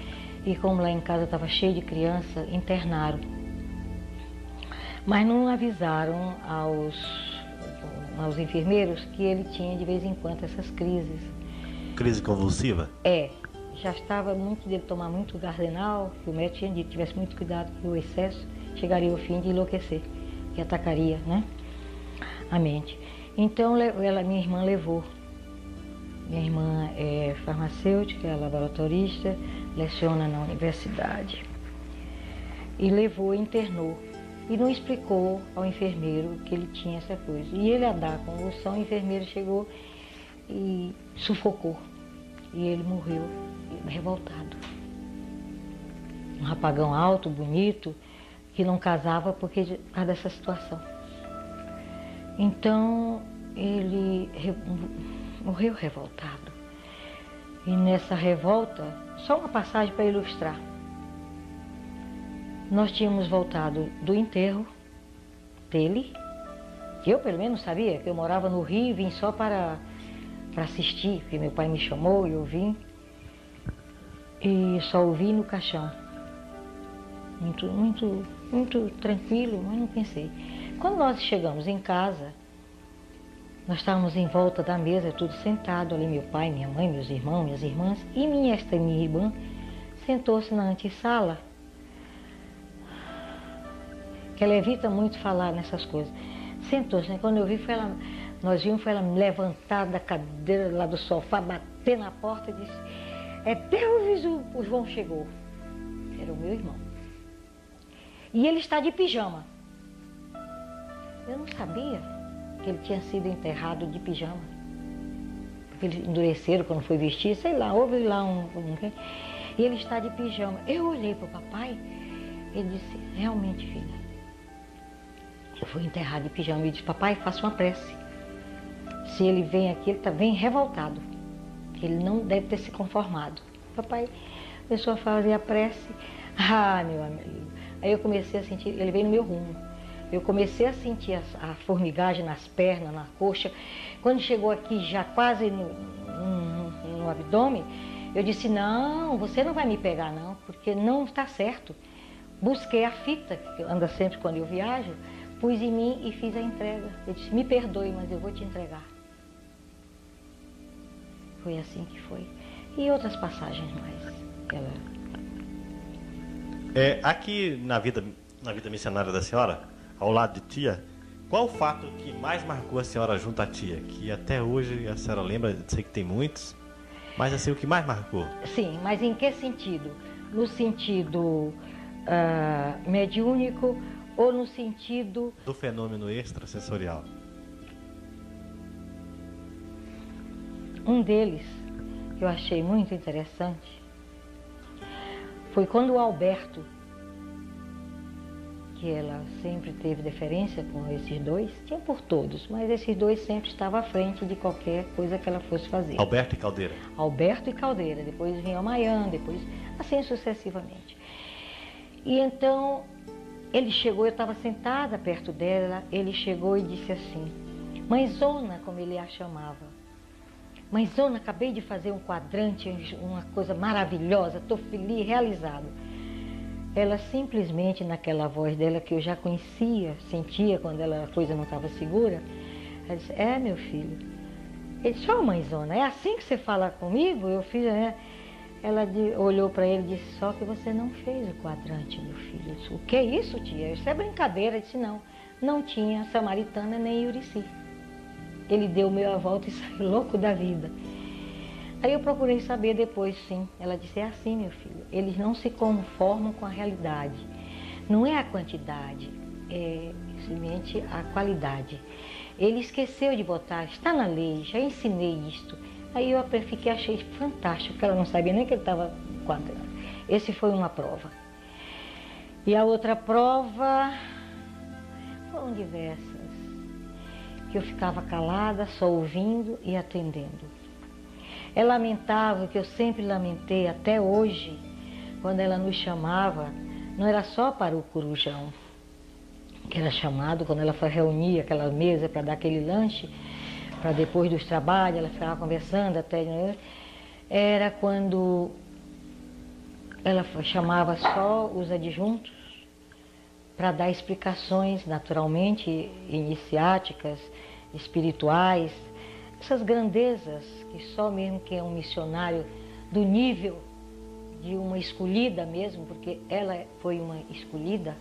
E como lá em casa estava cheio de criança, internaram. Mas não avisaram aos enfermeiros que ele tinha de vez em quando essas crises. Crise convulsiva? É. Já estava muito dele tomar muito Gardenal, que o médico tinha dito, tivesse muito cuidado que o excesso chegaria ao fim de enlouquecer, que atacaria, né, a mente. Então minha irmã levou. Minha irmã é farmacêutica, é laboratorista, leciona na universidade. E levou e internou. E não explicou ao enfermeiro que ele tinha essa coisa. E ele a dar convulsão, o enfermeiro chegou e sufocou. E ele morreu revoltado. Um rapagão alto, bonito, que não casava por causa dessa situação. Então, ele morreu revoltado. E nessa revolta, só uma passagem para ilustrar. Nós tínhamos voltado do enterro dele, que eu pelo menos sabia, que eu morava no Rio e vim só para assistir, porque meu pai me chamou e eu vim. E só ouvi no caixão. Muito tranquilo, mas não pensei. Quando nós chegamos em casa, nós estávamos em volta da mesa, tudo sentado, ali meu pai, minha mãe, meus irmãos, minhas irmãs, e minha irmã sentou-se na antessala, que ela evita muito falar nessas coisas. Sentou-se, né? Quando eu vi, nós vimos, foi ela me levantar da cadeira lá do sofá, bater na porta e disse: "É Deus, o João chegou." Era o meu irmão. E ele está de pijama. Eu não sabia que ele tinha sido enterrado de pijama. Porque eles endureceram quando foi vestir, sei lá, houve lá e ele está de pijama. Eu olhei para o papai, ele disse: "Realmente, filha, eu fui enterrado de pijama." Ele disse: "Papai, faça uma prece. Se ele vem aqui, ele vem revoltado. Ele não deve ter se conformado." Papai começou a fazer a prece. Ah, meu amigo. Aí eu comecei a sentir, ele veio no meu rumo. Eu comecei a sentir a formigagem nas pernas, na coxa. Quando chegou aqui, já quase no abdômen, eu disse: "Não, você não vai me pegar não, porque não está certo." Busquei a fita, que anda sempre quando eu viajo, pus em mim e fiz a entrega. Eu disse: "Me perdoe, mas eu vou te entregar." Foi assim que foi. E outras passagens mais. Aqui na vida missionária da senhora, ao lado de tia, qual o fato que mais marcou a senhora junto à tia? Que até hoje a senhora lembra, eu sei que tem muitos, mas assim, o que mais marcou? Sim, mas em que sentido? No sentido mediúnico ou no sentido... do fenômeno extrasensorial. Um deles, que eu achei muito interessante, foi quando o Alberto, que ela sempre teve deferência com esses dois, tinha por todos, mas esses dois sempre estavam à frente de qualquer coisa que ela fosse fazer. Alberto e Caldeira. Alberto e Caldeira, depois vinha o Maian, depois assim sucessivamente. E então ele chegou, eu estava sentada perto dela, ele chegou e disse assim: "Mãezona", como ele a chamava, "Mãezona, acabei de fazer um quadrante, uma coisa maravilhosa, estou feliz, realizado." Ela simplesmente, naquela voz dela que eu já conhecia, sentia quando a coisa não estava segura, Ela disse, é, meu filho. Ele disse, ó, mãezona, é assim que você fala comigo? Eu fiz, né? Ela olhou para ele e disse, só que você não fez o quadrante, meu filho. Eu disse, o que é isso, tia? Isso é brincadeira. Eu disse, não tinha Samaritana nem Urici. Ele deu meia volta e saiu louco da vida. Aí eu procurei saber depois, sim. Ela disse, é assim, meu filho, eles não se conformam com a realidade. Não é a quantidade, é simplesmente a qualidade. Ele esqueceu de botar, está na lei, já ensinei isto. Aí eu achei fantástico, porque ela não sabia nem que ele estava quadrando. Esse foi uma prova. E a outra prova, foram diversas, que eu ficava calada, só ouvindo e atendendo. É lamentável, que eu sempre lamentei até hoje, quando ela nos chamava, não era só para o corujão, que era chamado, quando ela reunia aquela mesa para dar aquele lanche, para depois dos trabalhos, ela ficava conversando até, era quando ela chamava só os adjuntos para dar explicações, naturalmente, iniciáticas, espirituais, essas grandezas que só mesmo quem é um missionário do nível de uma escolhida mesmo, porque ela foi uma escolhida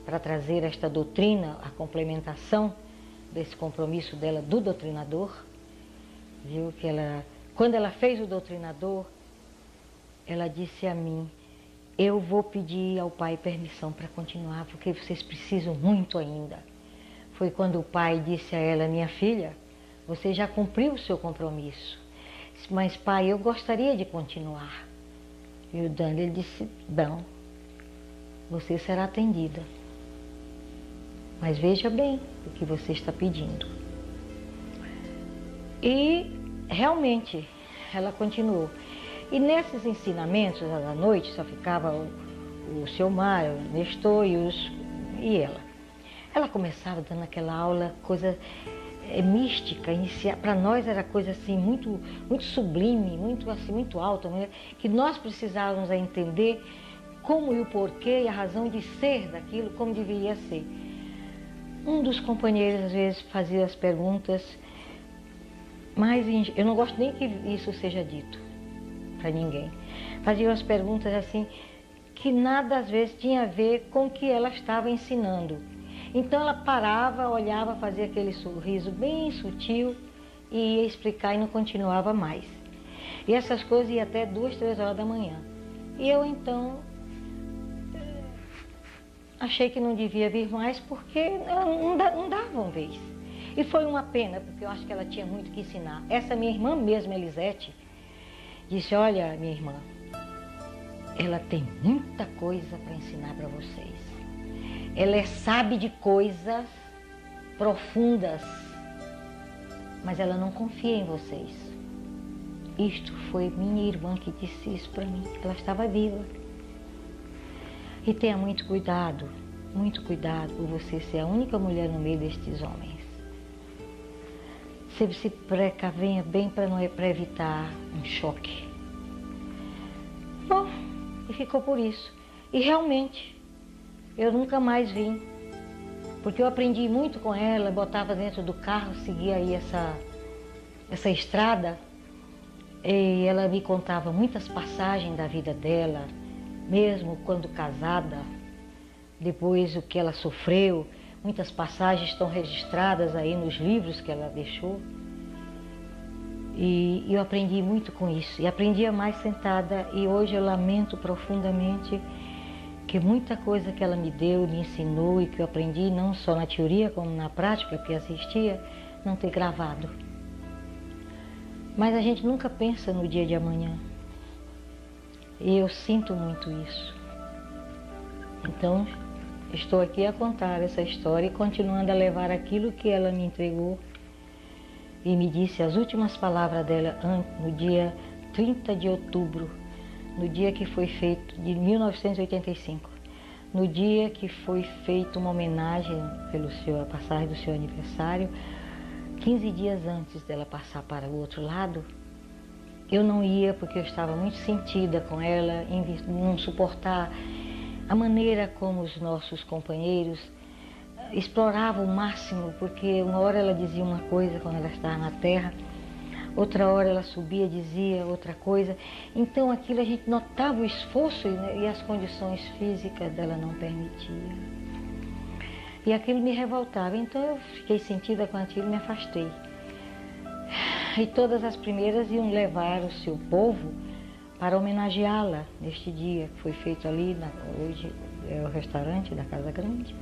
para trazer esta doutrina, a complementação desse compromisso dela do doutrinador, viu que ela, quando ela fez o doutrinador, ela disse a mim, eu vou pedir ao pai permissão para continuar, porque vocês precisam muito ainda. Foi quando o pai disse a ela, minha filha, você já cumpriu o seu compromisso, mas pai, eu gostaria de continuar. E o Daniel disse, não, você será atendida. Mas veja bem o que você está pedindo. E realmente ela continuou. E nesses ensinamentos da noite só ficava o seu Mário, o Nestor e ela. Ela começava dando aquela aula, coisa mística, para nós era coisa assim muito, muito sublime, muito assim, muito alta, que nós precisávamos entender como e o porquê e a razão de ser daquilo, como deveria ser. Um dos companheiros às vezes fazia as perguntas, mas eu não gosto nem que isso seja dito para ninguém. Fazia as perguntas assim, que nada às vezes tinha a ver com o que ela estava ensinando. Então ela parava, olhava, fazia aquele sorriso bem sutil e ia explicar e não continuava mais. E essas coisas iam até 2, 3 horas da manhã. E eu então achei que não devia vir mais porque não dava uma vez. E foi uma pena, porque eu acho que ela tinha muito que ensinar. Essa minha irmã mesmo, Elisete, disse, olha, minha irmã, ela tem muita coisa para ensinar para vocês. Ela sabe de coisas profundas, mas ela não confia em vocês. Isto foi minha irmã que disse isso para mim, ela estava viva. E tenha muito cuidado por você ser a única mulher no meio destes homens. Você se precavenha bem para evitar um choque. Bom, e ficou por isso. E realmente, eu nunca mais vim, porque eu aprendi muito com ela, botava dentro do carro, seguia aí essa estrada, e ela me contava muitas passagens da vida dela, mesmo quando casada, depois o que ela sofreu, muitas passagens estão registradas aí nos livros que ela deixou. E eu aprendi muito com isso, e aprendia mais sentada, e hoje eu lamento profundamente que muita coisa que ela me deu, me ensinou e que eu aprendi, não só na teoria como na prática, que assistia, não ter gravado. Mas a gente nunca pensa no dia de amanhã. E eu sinto muito isso. Então, estou aqui a contar essa história e continuando a levar aquilo que ela me entregou e me disse as últimas palavras dela no dia 30 de outubro, no dia que foi feito, de 1985, no dia que foi feita uma homenagem a passagem do seu aniversário, 15 dias antes dela passar para o outro lado. Eu não ia porque eu estava muito sentida com ela, em não suportar a maneira como os nossos companheiros explorava o máximo, porque uma hora ela dizia uma coisa quando ela estava na terra, outra hora ela subia, dizia outra coisa. Então aquilo a gente notava o esforço, né, e as condições físicas dela não permitiam. E aquilo me revoltava, então eu fiquei sentida com aquilo e me afastei. E todas as primeiras iam levar o seu povo para homenageá-la neste dia, que foi feito ali, hoje é o restaurante da Casa Grande.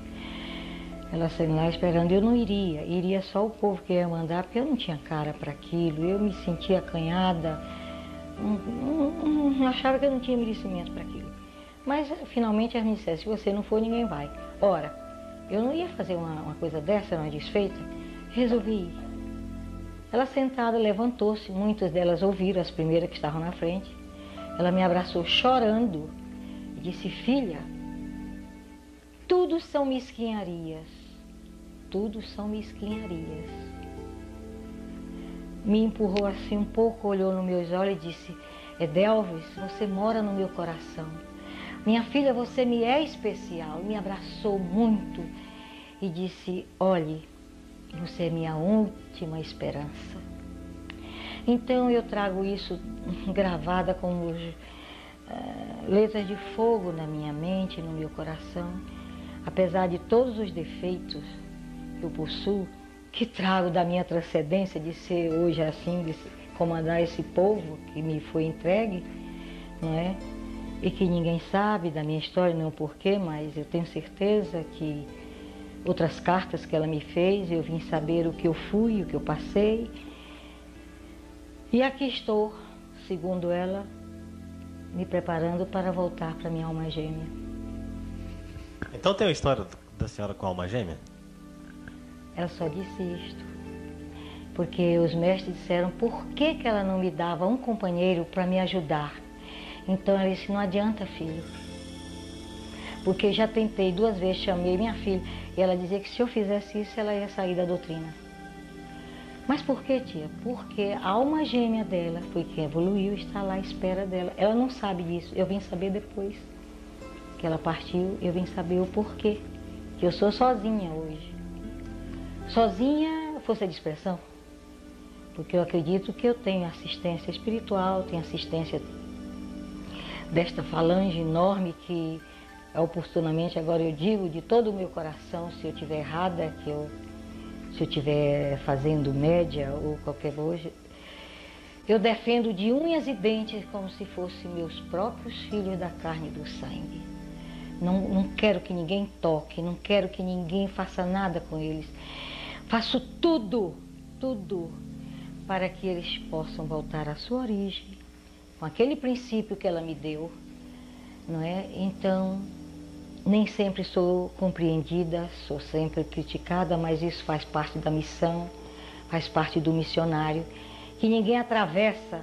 Ela saiu lá esperando, eu não iria só o povo que ia mandar, porque eu não tinha cara para aquilo, eu me sentia acanhada, achava que eu não tinha merecimento para aquilo. Mas finalmente ela me disse, se você não for, ninguém vai. Ora, eu não ia fazer uma coisa dessa, uma desfeita, resolvi ir. Ela sentada levantou-se, muitas delas ouviram, as primeiras que estavam na frente. Ela me abraçou chorando e disse, filha, tudo são mesquinharias, tudo são mesquinharias. Me empurrou assim um pouco, olhou nos meus olhos e disse, Edelvis, você mora no meu coração. Minha filha, você me é especial. Me abraçou muito e disse, olhe, você é minha última esperança. Então eu trago isso gravada com letras de fogo na minha mente, no meu coração. Apesar de todos os defeitos que eu possuo, que trago da minha transcendência de ser hoje assim, de comandar esse povo que me foi entregue, não é? E que ninguém sabe da minha história, nem o porquê, mas eu tenho certeza que outras cartas que ela me fez, eu vim saber o que eu fui, o que eu passei. E aqui estou, segundo ela, me preparando para voltar para minha alma gêmea. Então tem uma história da senhora com a alma gêmea? Ela só disse isto, porque os mestres disseram por que ela não me dava um companheiro para me ajudar. Então ela disse, não adianta, filho, porque já tentei 2 vezes, chamei minha filha, e ela dizia que se eu fizesse isso, ela ia sair da doutrina. Mas por que, tia? Porque a alma gêmea dela foi quem evoluiu, está lá à espera dela. Ela não sabe disso, eu vim saber depois que ela partiu, eu vim saber o porquê, que eu sou sozinha hoje. Sozinha, força de expressão, porque eu acredito que eu tenho assistência espiritual, tenho assistência desta falange enorme que oportunamente agora eu digo de todo o meu coração, se eu estiver errada, se eu estiver fazendo média ou qualquer coisa, eu defendo de unhas e dentes como se fossem meus próprios filhos da carne e do sangue. Não quero que ninguém toque, não quero que ninguém faça nada com eles. Faço tudo para que eles possam voltar à sua origem, com aquele princípio que ela me deu, não é? Então, nem sempre sou compreendida, sou sempre criticada, mas isso faz parte da missão, faz parte do missionário, que ninguém atravessa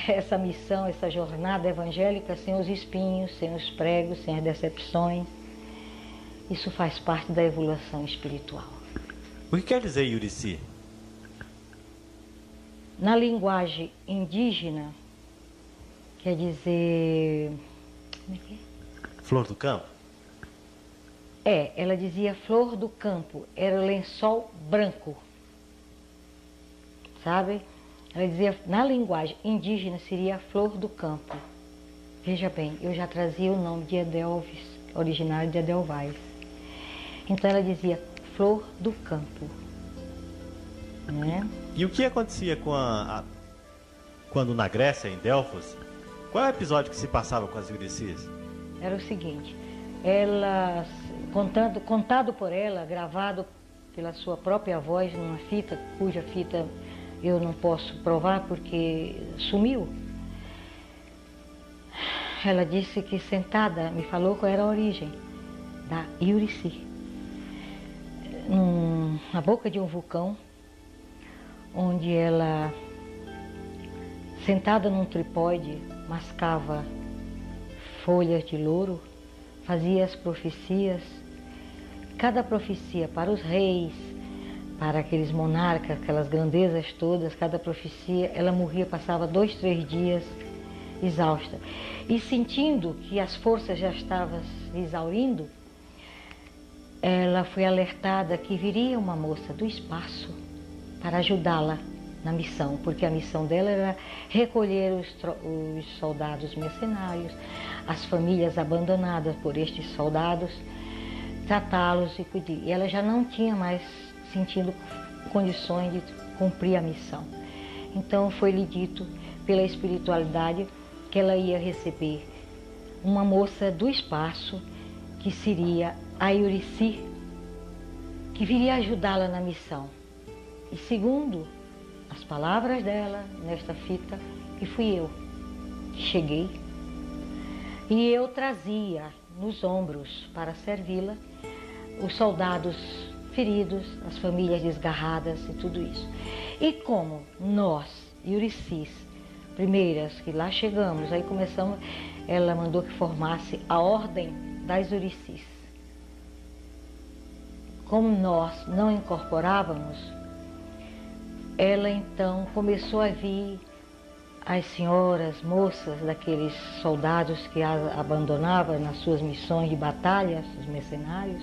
essa missão, essa jornada evangélica sem os espinhos, sem os pregos, sem as decepções. Isso faz parte da evolução espiritual. O que quer dizer Yurici? Na linguagem indígena, quer dizer... Como é que é? Flor do campo? Ela dizia flor do campo, era lençol branco, sabe? Ela dizia, na linguagem indígena seria flor do campo. Veja bem, eu já trazia o nome de Edelvis, originário de Edelweiss. Então ela dizia flor do campo, né? E o que acontecia com quando na Grécia, em Delfos, qual é o episódio que se passava com as Yuricis? Era o seguinte, ela, contado por ela, gravado pela sua própria voz numa fita, cuja fita eu não posso provar porque sumiu. Ela disse que sentada, me falou qual era a origem da Yurici. Na boca de um vulcão, onde ela, sentada num tripode, mascava folhas de louro, fazia as profecias, cada profecia para os reis, para aqueles monarcas, aquelas grandezas todas, cada profecia, ela morria, passava 2, 3 dias exausta. E sentindo que as forças já estavam se exaurindo, ela foi alertada que viria uma moça do espaço para ajudá-la na missão, porque a missão dela era recolher os soldados mercenários, as famílias abandonadas por estes soldados, tratá-los e cuidar. E ela já não tinha mais sentido condições de cumprir a missão. Então foi-lhe dito pela espiritualidade que ela ia receber uma moça do espaço, que seria a Yurici, que viria ajudá-la na missão. E segundo as palavras dela nesta fita, que fui eu que cheguei, e eu trazia nos ombros para servi-la os soldados feridos, as famílias desgarradas e tudo isso. E como nós, Yuricis, primeiras que lá chegamos, aí começamos, ela mandou que formasse a ordem das Yuricis. Como nós não incorporávamos, ela então começou a vir as senhoras, moças daqueles soldados que a abandonavam nas suas missões de batalha, os mercenários.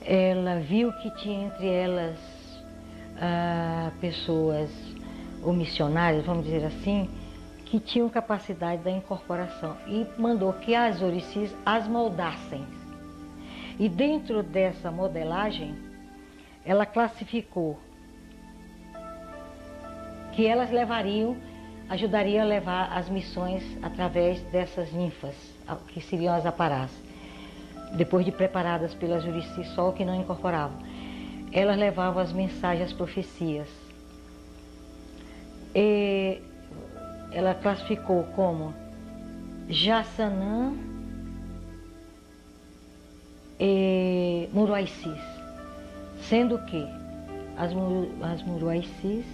Ela viu que tinha entre elas pessoas, ou missionários, vamos dizer assim, que tinham capacidade da incorporação, e mandou que as Yuricis as moldassem. E dentro dessa modelagem, ela classificou que elas ajudariam a levar as missões através dessas ninfas, que seriam as aparás, depois de preparadas pelas Yuricis, só o que não incorporavam. Elas levavam as mensagens, as profecias. E ela classificou como Jassanã e Muruaicis, sendo que as Muruaicis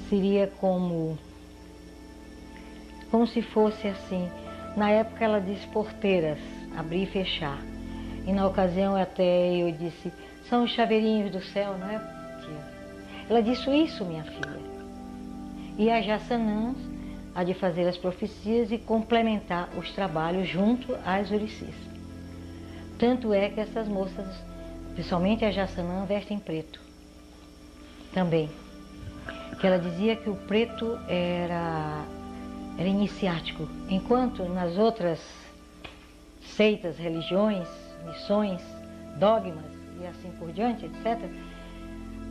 seria como se fosse assim, na época ela disse porteiras, abrir e fechar. E na ocasião até eu disse, são os chaveirinhos do céu, não é, tia? Ela disse isso, minha filha. E a Jassanãs há de fazer as profecias e complementar os trabalhos junto às Yuricis. Tanto é que essas moças, principalmente a Jassanã, vestem preto também. Que ela dizia que o preto era iniciático, enquanto nas outras seitas, religiões, missões, dogmas e assim por diante, etc.,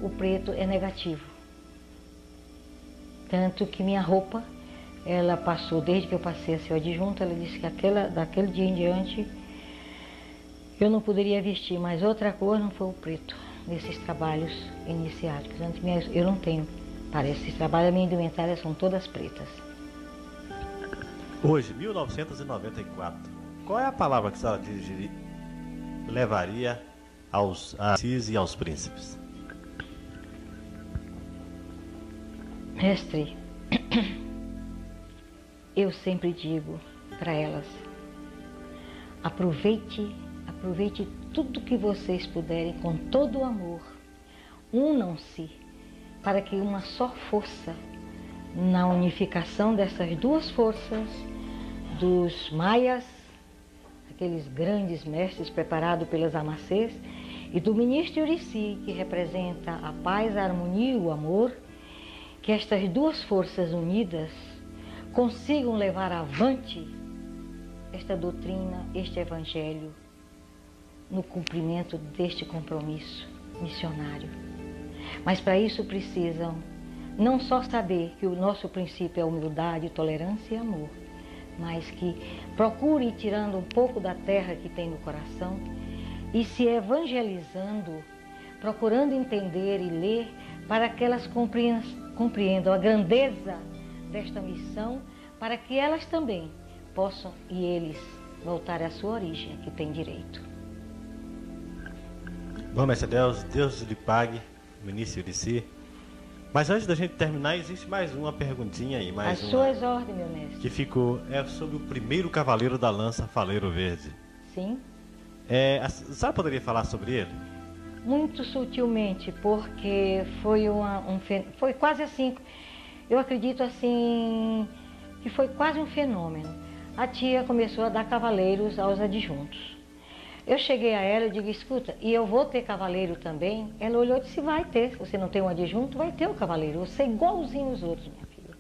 o preto é negativo. Tanto que minha roupa, ela passou, desde que eu passei a ser adjunta, ela disse que daquele dia em diante eu não poderia vestir mais outra cor, não foi o preto, nesses trabalhos iniciáticos. Eu não tenho. Para esses trabalhos, a minha indumentária são todas pretas. Hoje, 1994, qual é a palavra que a senhora levaria aos Assis e aos príncipes? Mestre, eu sempre digo para elas, aproveite tudo que vocês puderem com todo o amor, unam-se para que uma só força, na unificação dessas duas forças, dos maias, aqueles grandes mestres preparados pelas amacês, e do ministro Yurici, que representa a paz, a harmonia e o amor, que estas duas forças unidas consigam levar avante esta doutrina, este evangelho, no cumprimento deste compromisso missionário. Mas para isso precisam não só saber que o nosso princípio é humildade, tolerância e amor, mas que procure ir tirando um pouco da terra que tem no coração e se evangelizando, procurando entender e ler para que elas compreendam a grandeza desta missão, para que elas também possam e eles voltarem à sua origem, que tem direito. Bom, mestre Deus, Deus lhe pague, ministro Yurici. Mas antes da gente terminar, existe mais uma perguntinha aí. As suas ordens, meu mestre. Que ficou, sobre o primeiro cavaleiro da lança, Faleiro Verde. Sim. A senhora poderia falar sobre ele? Muito sutilmente, porque foi quase assim, eu acredito assim, que foi quase um fenômeno. A tia começou a dar cavaleiros aos adjuntos. Eu cheguei a ela e digo, escuta, e eu vou ter cavaleiro também? Ela olhou e disse, vai ter. Se você não tem um adjunto, vai ter o cavaleiro. Você é igualzinho os outros, minha filha.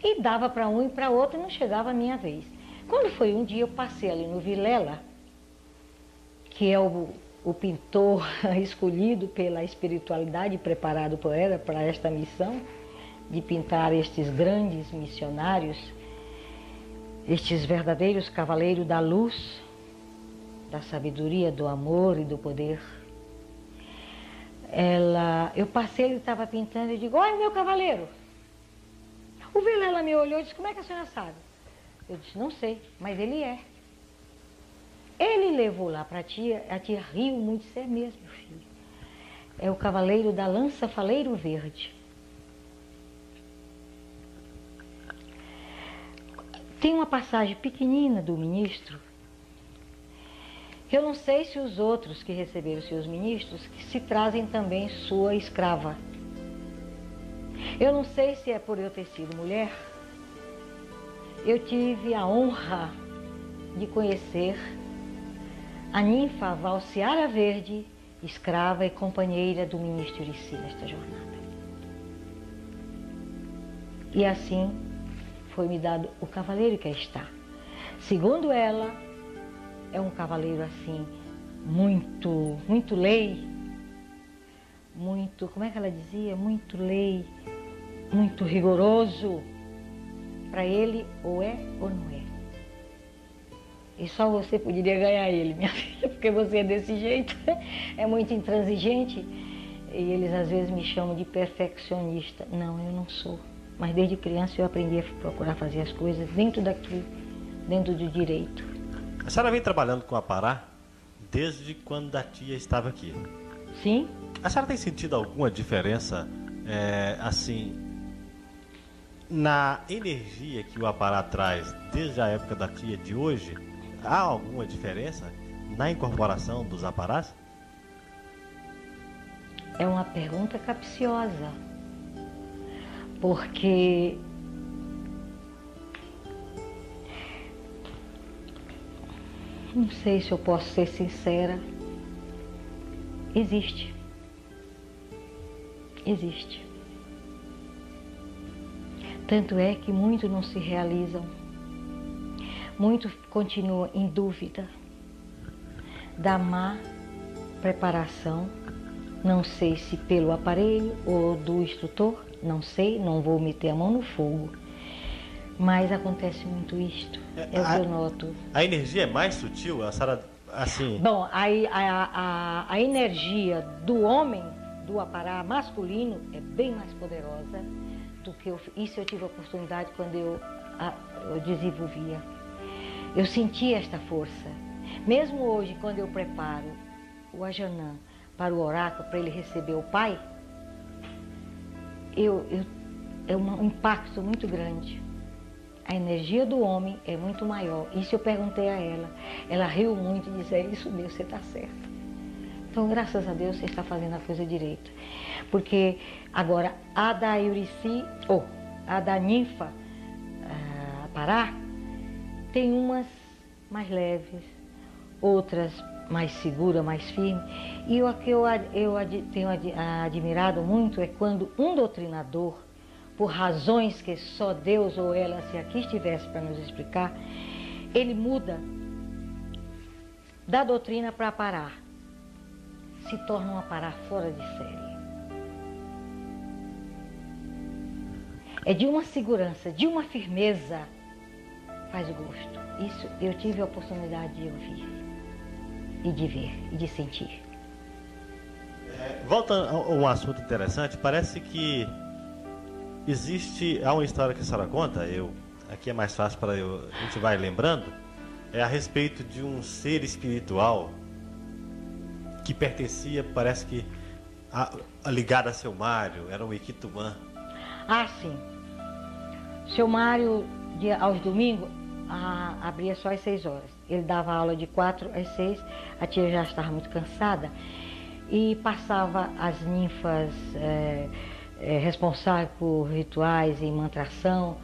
E dava para um e para outro e não chegava a minha vez. Quando foi um dia, eu passei ali no Vilela, que é o pintor escolhido pela espiritualidade, preparado por ela para esta missão, de pintar estes grandes missionários, estes verdadeiros cavaleiros da luz, da sabedoria, do amor e do poder. Eu passei, ele estava pintando e digo, olha o meu cavaleiro. O Vilela me olhou e disse, como é que a senhora sabe? Eu disse, não sei, mas ele é. Ele levou lá para a tia riu muito, isso é mesmo, filho. É o cavaleiro da lança faleiro verde. Tem uma passagem pequenina do ministro, que eu não sei se os outros que receberam seus ministros, que se trazem também sua escrava. Eu não sei se é por eu ter sido mulher, eu tive a honra de conhecer a ninfa Valciara Verde, escrava e companheira do ministro Urici nesta jornada. E assim foi-me dado o cavaleiro que aí está. Segundo ela, é um cavaleiro assim, muito lei, muito, como é que ela dizia? Muito lei, muito rigoroso. Para ele, ou é ou não é. E só você poderia ganhar ele, minha filha, porque você é desse jeito, é muito intransigente. E eles às vezes me chamam de perfeccionista. Não, eu não sou. Mas desde criança eu aprendi a procurar fazer as coisas dentro daquilo, dentro do direito. A senhora vem trabalhando com a Pará desde quando a tia estava aqui? Sim. A senhora tem sentido alguma diferença, assim, na energia que o Apará traz desde a época da tia de hoje? Há alguma diferença na incorporação dos Aparás? É uma pergunta capciosa, porque não sei se eu posso ser sincera. Existe. Existe. Tanto é que muitos não se realizam. Muitos continuam em dúvida da má preparação. Não sei se pelo aparelho ou do instrutor, não sei, não vou meter a mão no fogo. Mas acontece muito isto, é o que eu noto. A energia é mais sutil? A senhora, assim... Bom, a energia do homem, do Apará masculino, é bem mais poderosa do que isso eu tive a oportunidade quando eu desenvolvia. Eu senti esta força. Mesmo hoje, quando eu preparo o Ajanã para o oráculo, para ele receber o pai, é um impacto muito grande. A energia do homem é muito maior. Isso eu perguntei a ela. Ela riu muito e disse, é isso mesmo, você está certa. Então, graças a Deus, você está fazendo a coisa direita. Porque agora, a da Urici, ou a da ninfa Pará, tem umas mais leves, outras mais seguras, mais firmes. E o que eu tenho admirado muito é quando um doutrinador, por razões que só Deus ou ela, se aqui estivesse para nos explicar, ele muda da doutrina para Pará. Se torna uma Pará fora de série. É de uma segurança, de uma firmeza, faz gosto. Isso eu tive a oportunidade de ouvir, e de ver, e de sentir. Volta a um assunto interessante, parece que há uma história que a senhora conta, aqui é mais fácil para a gente vai lembrando, é a respeito de um ser espiritual que pertencia, parece que, ligado a seu Mário, era um Iquitumã. Ah, sim. Seu Mário, aos domingos, abria só às 6 horas. Ele dava aula de 4 às 6, a tia já estava muito cansada, e passava as ninfas responsáveis por rituais e mantração.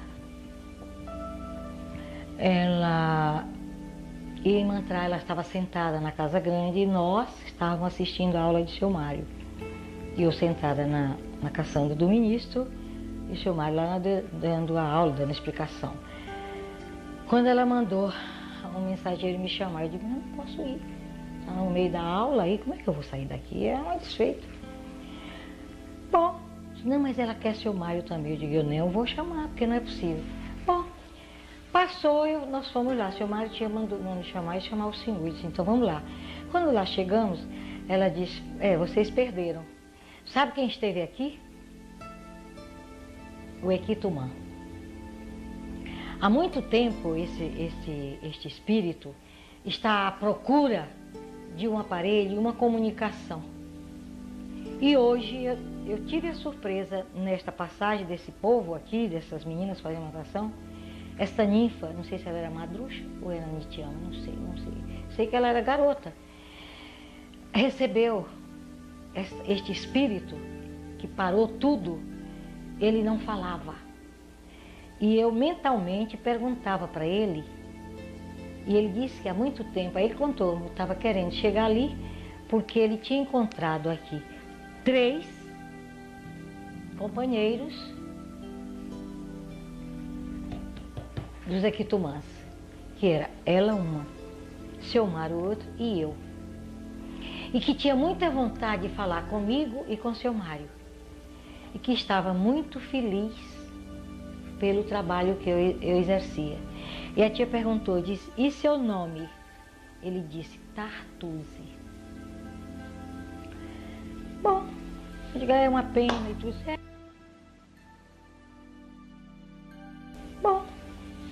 Ela E a irmã Tra, ela estava sentada na casa grande e nós estávamos assistindo a aula de seu Mário. E eu sentada na caçamba do ministro e o seu Mário lá dando a aula, dando a explicação. Quando ela mandou um mensageiro me chamar, eu digo, não posso ir. Está no meio da aula aí, como é que eu vou sair daqui? É uma desfeita. Bom, não, mas ela quer seu Mário também. Eu digo, eu nem vou chamar, porque não é possível. Bom, passou, nós fomos lá. Seu Mário tinha mandado me chamar e chamar o senhor. Eu disse, então vamos lá. Quando lá chegamos, ela disse, vocês perderam. Sabe quem esteve aqui? O Equitumã. Há muito tempo este espírito está à procura de um aparelho, uma comunicação. E hoje eu tive a surpresa nesta passagem desse povo aqui, dessas meninas fazendo uma oração. Esta ninfa, não sei se ela era madruxa ou era nitiana, não sei. Sei que ela era garota. Recebeu este espírito que parou tudo, ele não falava. E eu mentalmente perguntava para ele, e ele disse que há muito tempo, aí ele contou, eu estava querendo chegar ali, porque ele tinha encontrado aqui 3 companheiros dos Equitumãs, que era ela uma, seu Mário outro e eu. E que tinha muita vontade de falar comigo e com seu Mário. E que estava muito feliz pelo trabalho que eu exercia. E a tia perguntou, disse, e seu nome? Ele disse, Tartuzi. Bom, eu digo, é uma pena e tudo certo. Bom,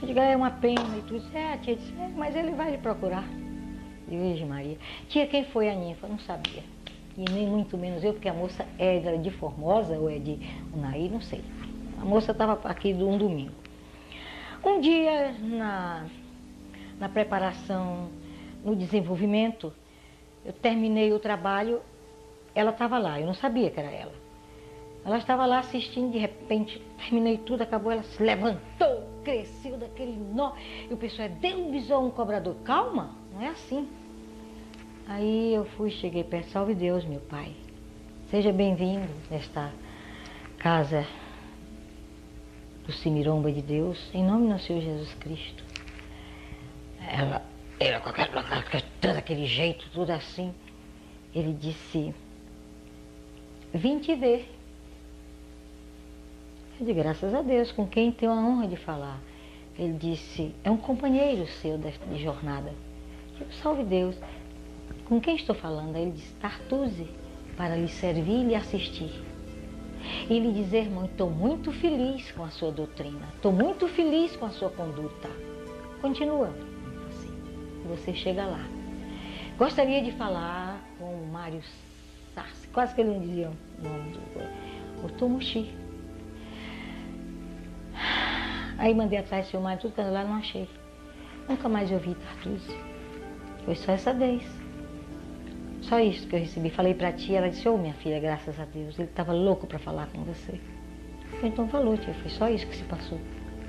eu digo, é uma pena e tudo certo. A tia disse, mas ele vai lhe procurar. Virgem Maria. Tia, quem foi a ninfa? Não sabia. E nem muito menos eu, porque a moça era de Formosa ou é de Unaí, não sei. A moça estava aqui um domingo. Um dia, na preparação, no desenvolvimento, eu terminei o trabalho, ela estava lá, eu não sabia que era ela. Ela estava lá assistindo, de repente, terminei tudo, acabou, ela se levantou, cresceu daquele nó. E o pessoal, deu um bisou um cobrador. Calma, não é assim. Aí eu cheguei perto, salve Deus, meu pai. Seja bem-vindo nesta casa do Cimiromba de Deus, em nome do nosso Senhor Jesus Cristo. Ela com aquele jeito, tudo assim. Ele disse, vim te ver. Eu disse, graças a Deus, com quem tenho a honra de falar. Ele disse, é um companheiro seu de jornada. Eu disse, salve Deus. Com quem estou falando? Aí ele disse, Tartuzi, para lhe servir e lhe assistir. E lhe dizer, irmão, estou muito feliz com a sua doutrina, estou muito feliz com a sua conduta. Continua assim, você chega lá. Gostaria de falar com o Mário Sarsi, quase que ele não dizia o nome do Otomuxi. Aí mandei atrás do seu Mário, tudo que lá não achei. Nunca mais ouvi Tartuzi. Foi só essa vez. Só isso que eu recebi. Falei pra tia, ela disse, minha filha, graças a Deus, ele estava louco para falar com você. Então falou, tia, foi só isso que se passou.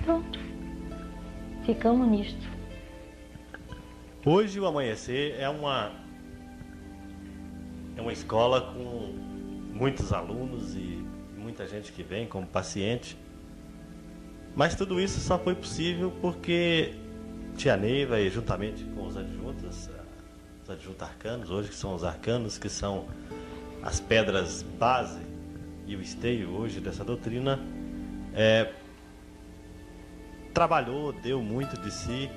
Pronto. Ficamos nisto. Hoje o Amanhecer é uma escola com muitos alunos e muita gente que vem como paciente. Mas tudo isso só foi possível porque tia Neiva, e juntamente com os adjuntos arcanos, hoje que são os arcanos, que são as pedras base e o esteio hoje dessa doutrina, trabalhou, deu muito de si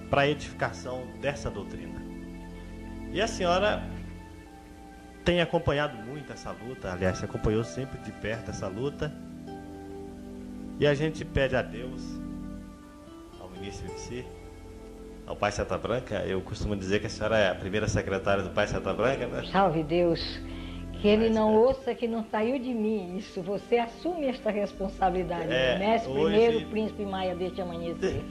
para a edificação dessa doutrina. E a senhora tem acompanhado muito essa luta, aliás, acompanhou sempre de perto essa luta, e a gente pede a Deus, ao ministro de si, ao Pai Seta Branca. Eu costumo dizer que a senhora é a primeira secretária do Pai Seta Branca, né? Salve Deus, que ele não ouça que não saiu de mim isso, você assume esta responsabilidade, mestre hoje, primeiro príncipe Maia deste amanhecer.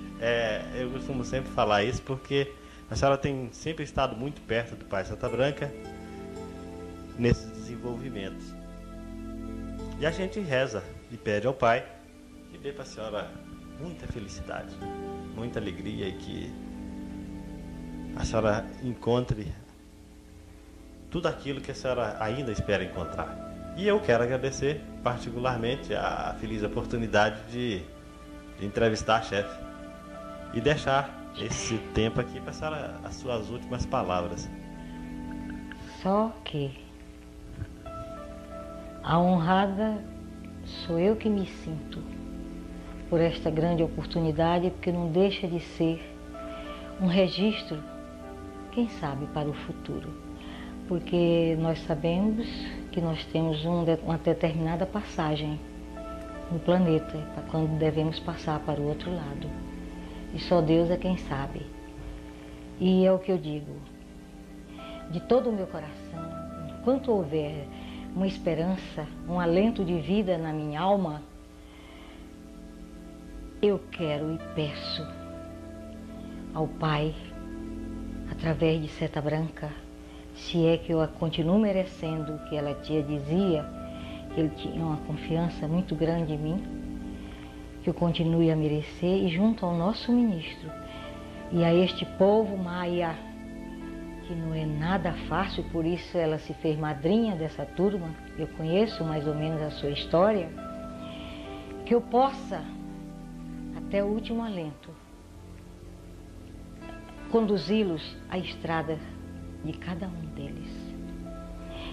Eu costumo sempre falar isso porque a senhora tem sempre estado muito perto do Pai Seta Branca nesses desenvolvimentos. E a gente reza e pede ao Pai que dê para a senhora muita felicidade, muita alegria, e que a senhora encontre tudo aquilo que a senhora ainda espera encontrar. E eu quero agradecer particularmente a feliz oportunidade de entrevistar a chefe e deixar esse tempo aqui para a senhora, as suas últimas palavras. Só que a honrada sou eu que me sinto por esta grande oportunidade, porque não deixa de ser um registro, quem sabe, para o futuro. Porque nós sabemos que nós temos uma determinada passagem no planeta, para quando devemos passar para o outro lado. E só Deus é quem sabe. E é o que eu digo, de todo o meu coração, enquanto houver uma esperança, um alento de vida na minha alma, eu quero e peço ao Pai, através de Seta Branca, se é que eu a continuo merecendo o que ela dizia, que ele tinha uma confiança muito grande em mim, que eu continue a merecer, e junto ao nosso ministro e a este povo maia, que não é nada fácil, por isso ela se fez madrinha dessa turma, eu conheço mais ou menos a sua história, que eu possa, até o último alento, conduzi-los à estrada de cada um deles.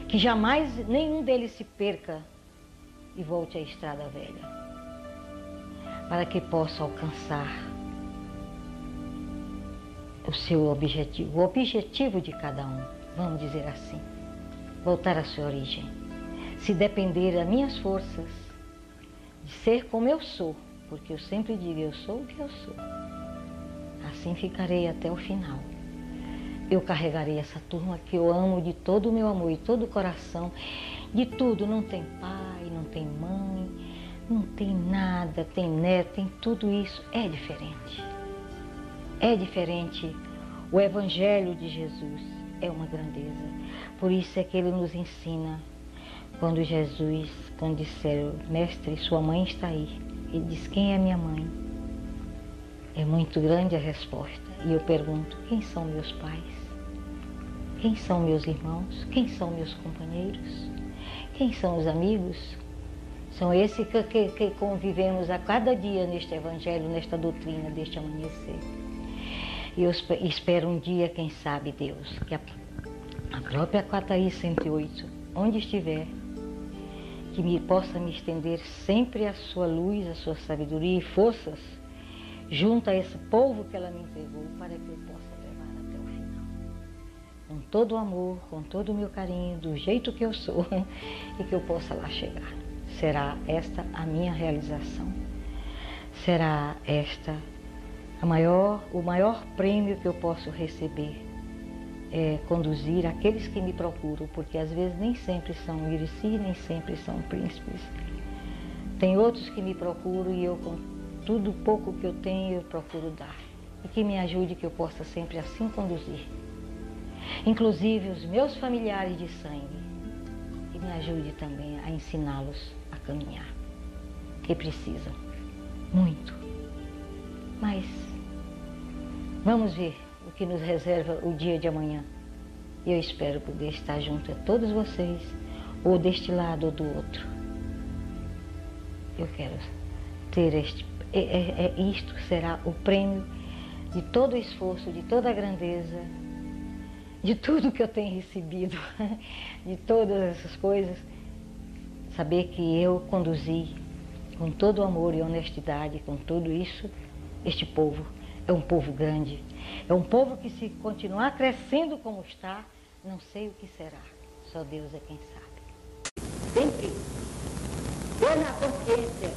Que jamais nenhum deles se perca e volte à estrada velha, para que possa alcançar o seu objetivo, o objetivo de cada um, vamos dizer assim, voltar à sua origem. Se depender das minhas forças, de ser como eu sou, porque eu sempre digo, eu sou o que eu sou, assim ficarei até o final. Eu carregarei essa turma que eu amo de todo o meu amor e todo o coração, de tudo, não tem pai, não tem mãe, não tem nada, tem neto, tem tudo isso, é diferente. É diferente. O Evangelho de Jesus é uma grandeza. Por isso é que ele nos ensina, quando disseram, mestre, sua mãe está aí. Ele diz, quem é minha mãe? É muito grande a resposta. E eu pergunto, quem são meus pais? Quem são meus irmãos? Quem são meus companheiros? Quem são os amigos? São esses que convivemos a cada dia neste Evangelho, nesta doutrina, deste amanhecer. E eu espero um dia, quem sabe Deus, que a própria Quataí 108, onde estiver, que possa me estender sempre a sua luz, a sua sabedoria e forças, junto a esse povo que ela me entregou, para que eu possa levar até o final. Com todo o amor, com todo o meu carinho, do jeito que eu sou, e que eu possa lá chegar. Será esta a minha realização. Será esta o maior prêmio que eu posso receber, é conduzir aqueles que me procuram, porque às vezes nem sempre são irici, nem sempre são príncipes. Tem outros que me procuram e eu, com tudo pouco que eu tenho, eu procuro dar. E que me ajude, que eu possa sempre assim conduzir. Inclusive os meus familiares de sangue, que me ajude também a ensiná-los a caminhar, que precisam muito. Mas vamos ver o que nos reserva o dia de amanhã. E eu espero poder estar junto a todos vocês, ou deste lado ou do outro. Eu quero ter isto será o prêmio de todo o esforço, de toda a grandeza, de tudo que eu tenho recebido, de todas essas coisas. Saber que eu conduzi com todo o amor e honestidade, com tudo isso, este povo. É um povo grande, é um povo que, se continuar crescendo como está, não sei o que será, só Deus é quem sabe. Sempre ter na consciência,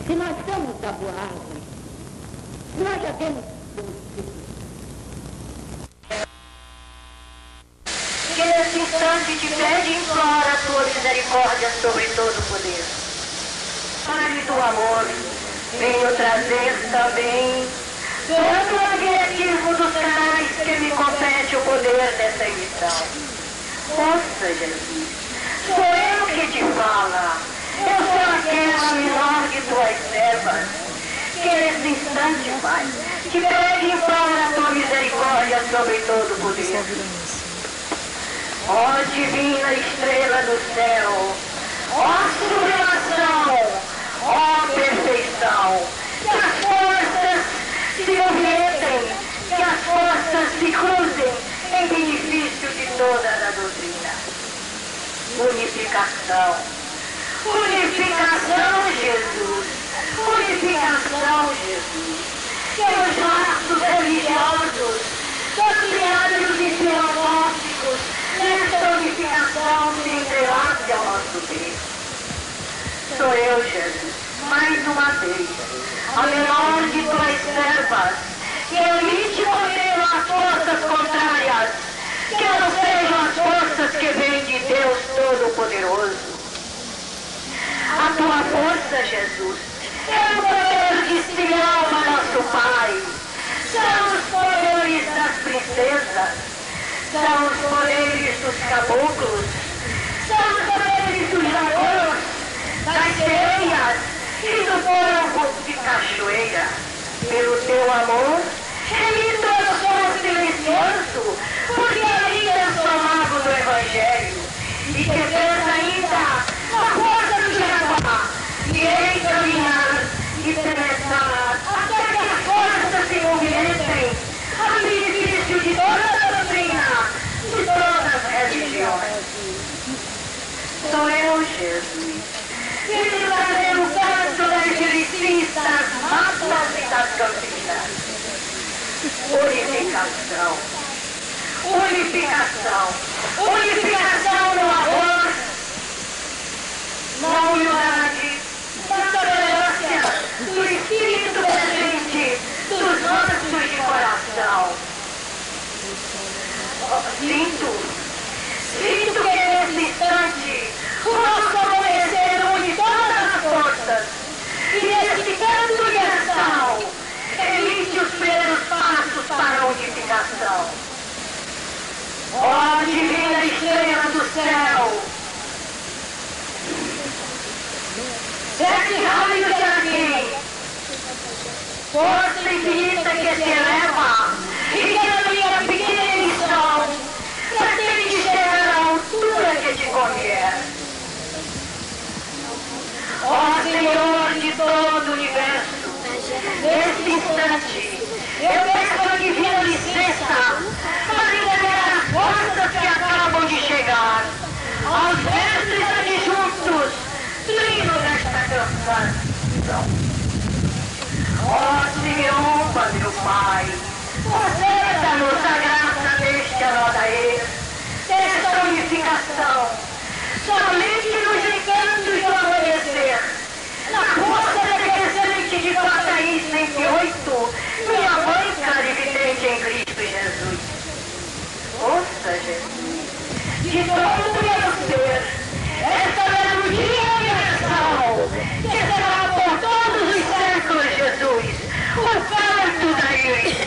se nós somos da boa árvore, se nós já temos que nesse instante te pede e implora a tua misericórdia sobre todo o poder. Para do amor, venho trazer também todo o adjetivo dos canais que me compete o poder dessa emissão. Ouça, Jesus, sou eu que te fala. Eu sou aquela menor de tuas servas, que nesse instante, Pai, te pede e implora a tua misericórdia sobre todo o poder. Ó divina estrela do céu, ó sublimação, ó perfeição, que as forças se movientem, que as forças se cruzem em benefício de toda a doutrina. Unificação, unificação, Jesus, unificação, Jesus, que os laços religiosos, doutrinários e filosóficos, nesta unificação se entrelace ao nosso Deus. Sou eu, Jesus, mais uma vez, a menor de tuas servas, que evite modelo as forças contrárias, que não sejam as forças que vêm de Deus Todo-Poderoso. A tua força, Jesus, é o poder de Sião, nosso Pai. São os poderes das princesas, são os poderes dos caboclos, são os poderes dos dragões, das sereias e do povo de cachoeira. Pelo teu amor, remito ao som silencioso, porque ainda sou mago do Evangelho, e que Deus ainda, na força do Jeová, irei caminhar e penetrar até que as forças se movimentem a benefício de toda a doutrina, de todas as religiões. Sou eu, Jesus, que te darei o canto das delicistas, matas e das campinas. Unificação, unificação, unificação no amor, na humildade, na tolerância, do Espírito presente, dos nossos de coração. Sinto que nesse instante o nosso amanhecer une todas as forças, e nesse canto universal emite os primeiros passos para a unificação. Ó divina estrela do céu, sete raios de aqui, força infinita que se eleva e que na minha pequena missão pretende chegar à altura que te convier. Ó Senhor de todo o universo, neste instante, eu peço a divina licença para liberar as forças que acabam de chegar aos mestres adjuntos, trino desta canção. Ó Senhor, meu Pai, conceda-nos a graça deste anodaer, desta unificação, somente nos encantos do amanhecer, na força daquele semente de Pataí 108, minha mãe clarividente em Cristo Jesus. Ouça, Jesus, de todo o meu ser, esta melodia universal, que será por todos os séculos, Jesus, o canto da Iris.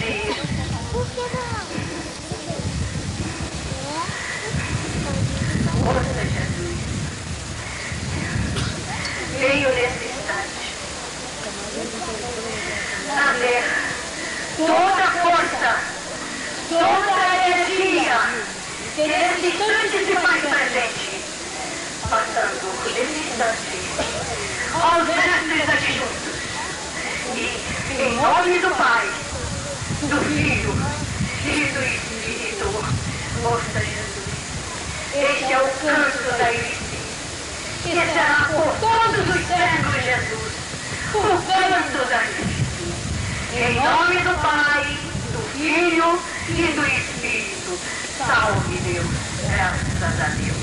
Ouça, Jesus, venho nesse instante trazer toda a força, toda a energia que nesse instante se faz presente, passando nesse instante aos mestres adjuntos, e em nome do Pai, do Filho e do Espírito. Ouça, Jesus, este é o canto da Iris, que será por todos os séculos, Jesus, o canto da Iris. Em nome do Pai, do Filho e do Espírito. Salve Deus, graças a Deus.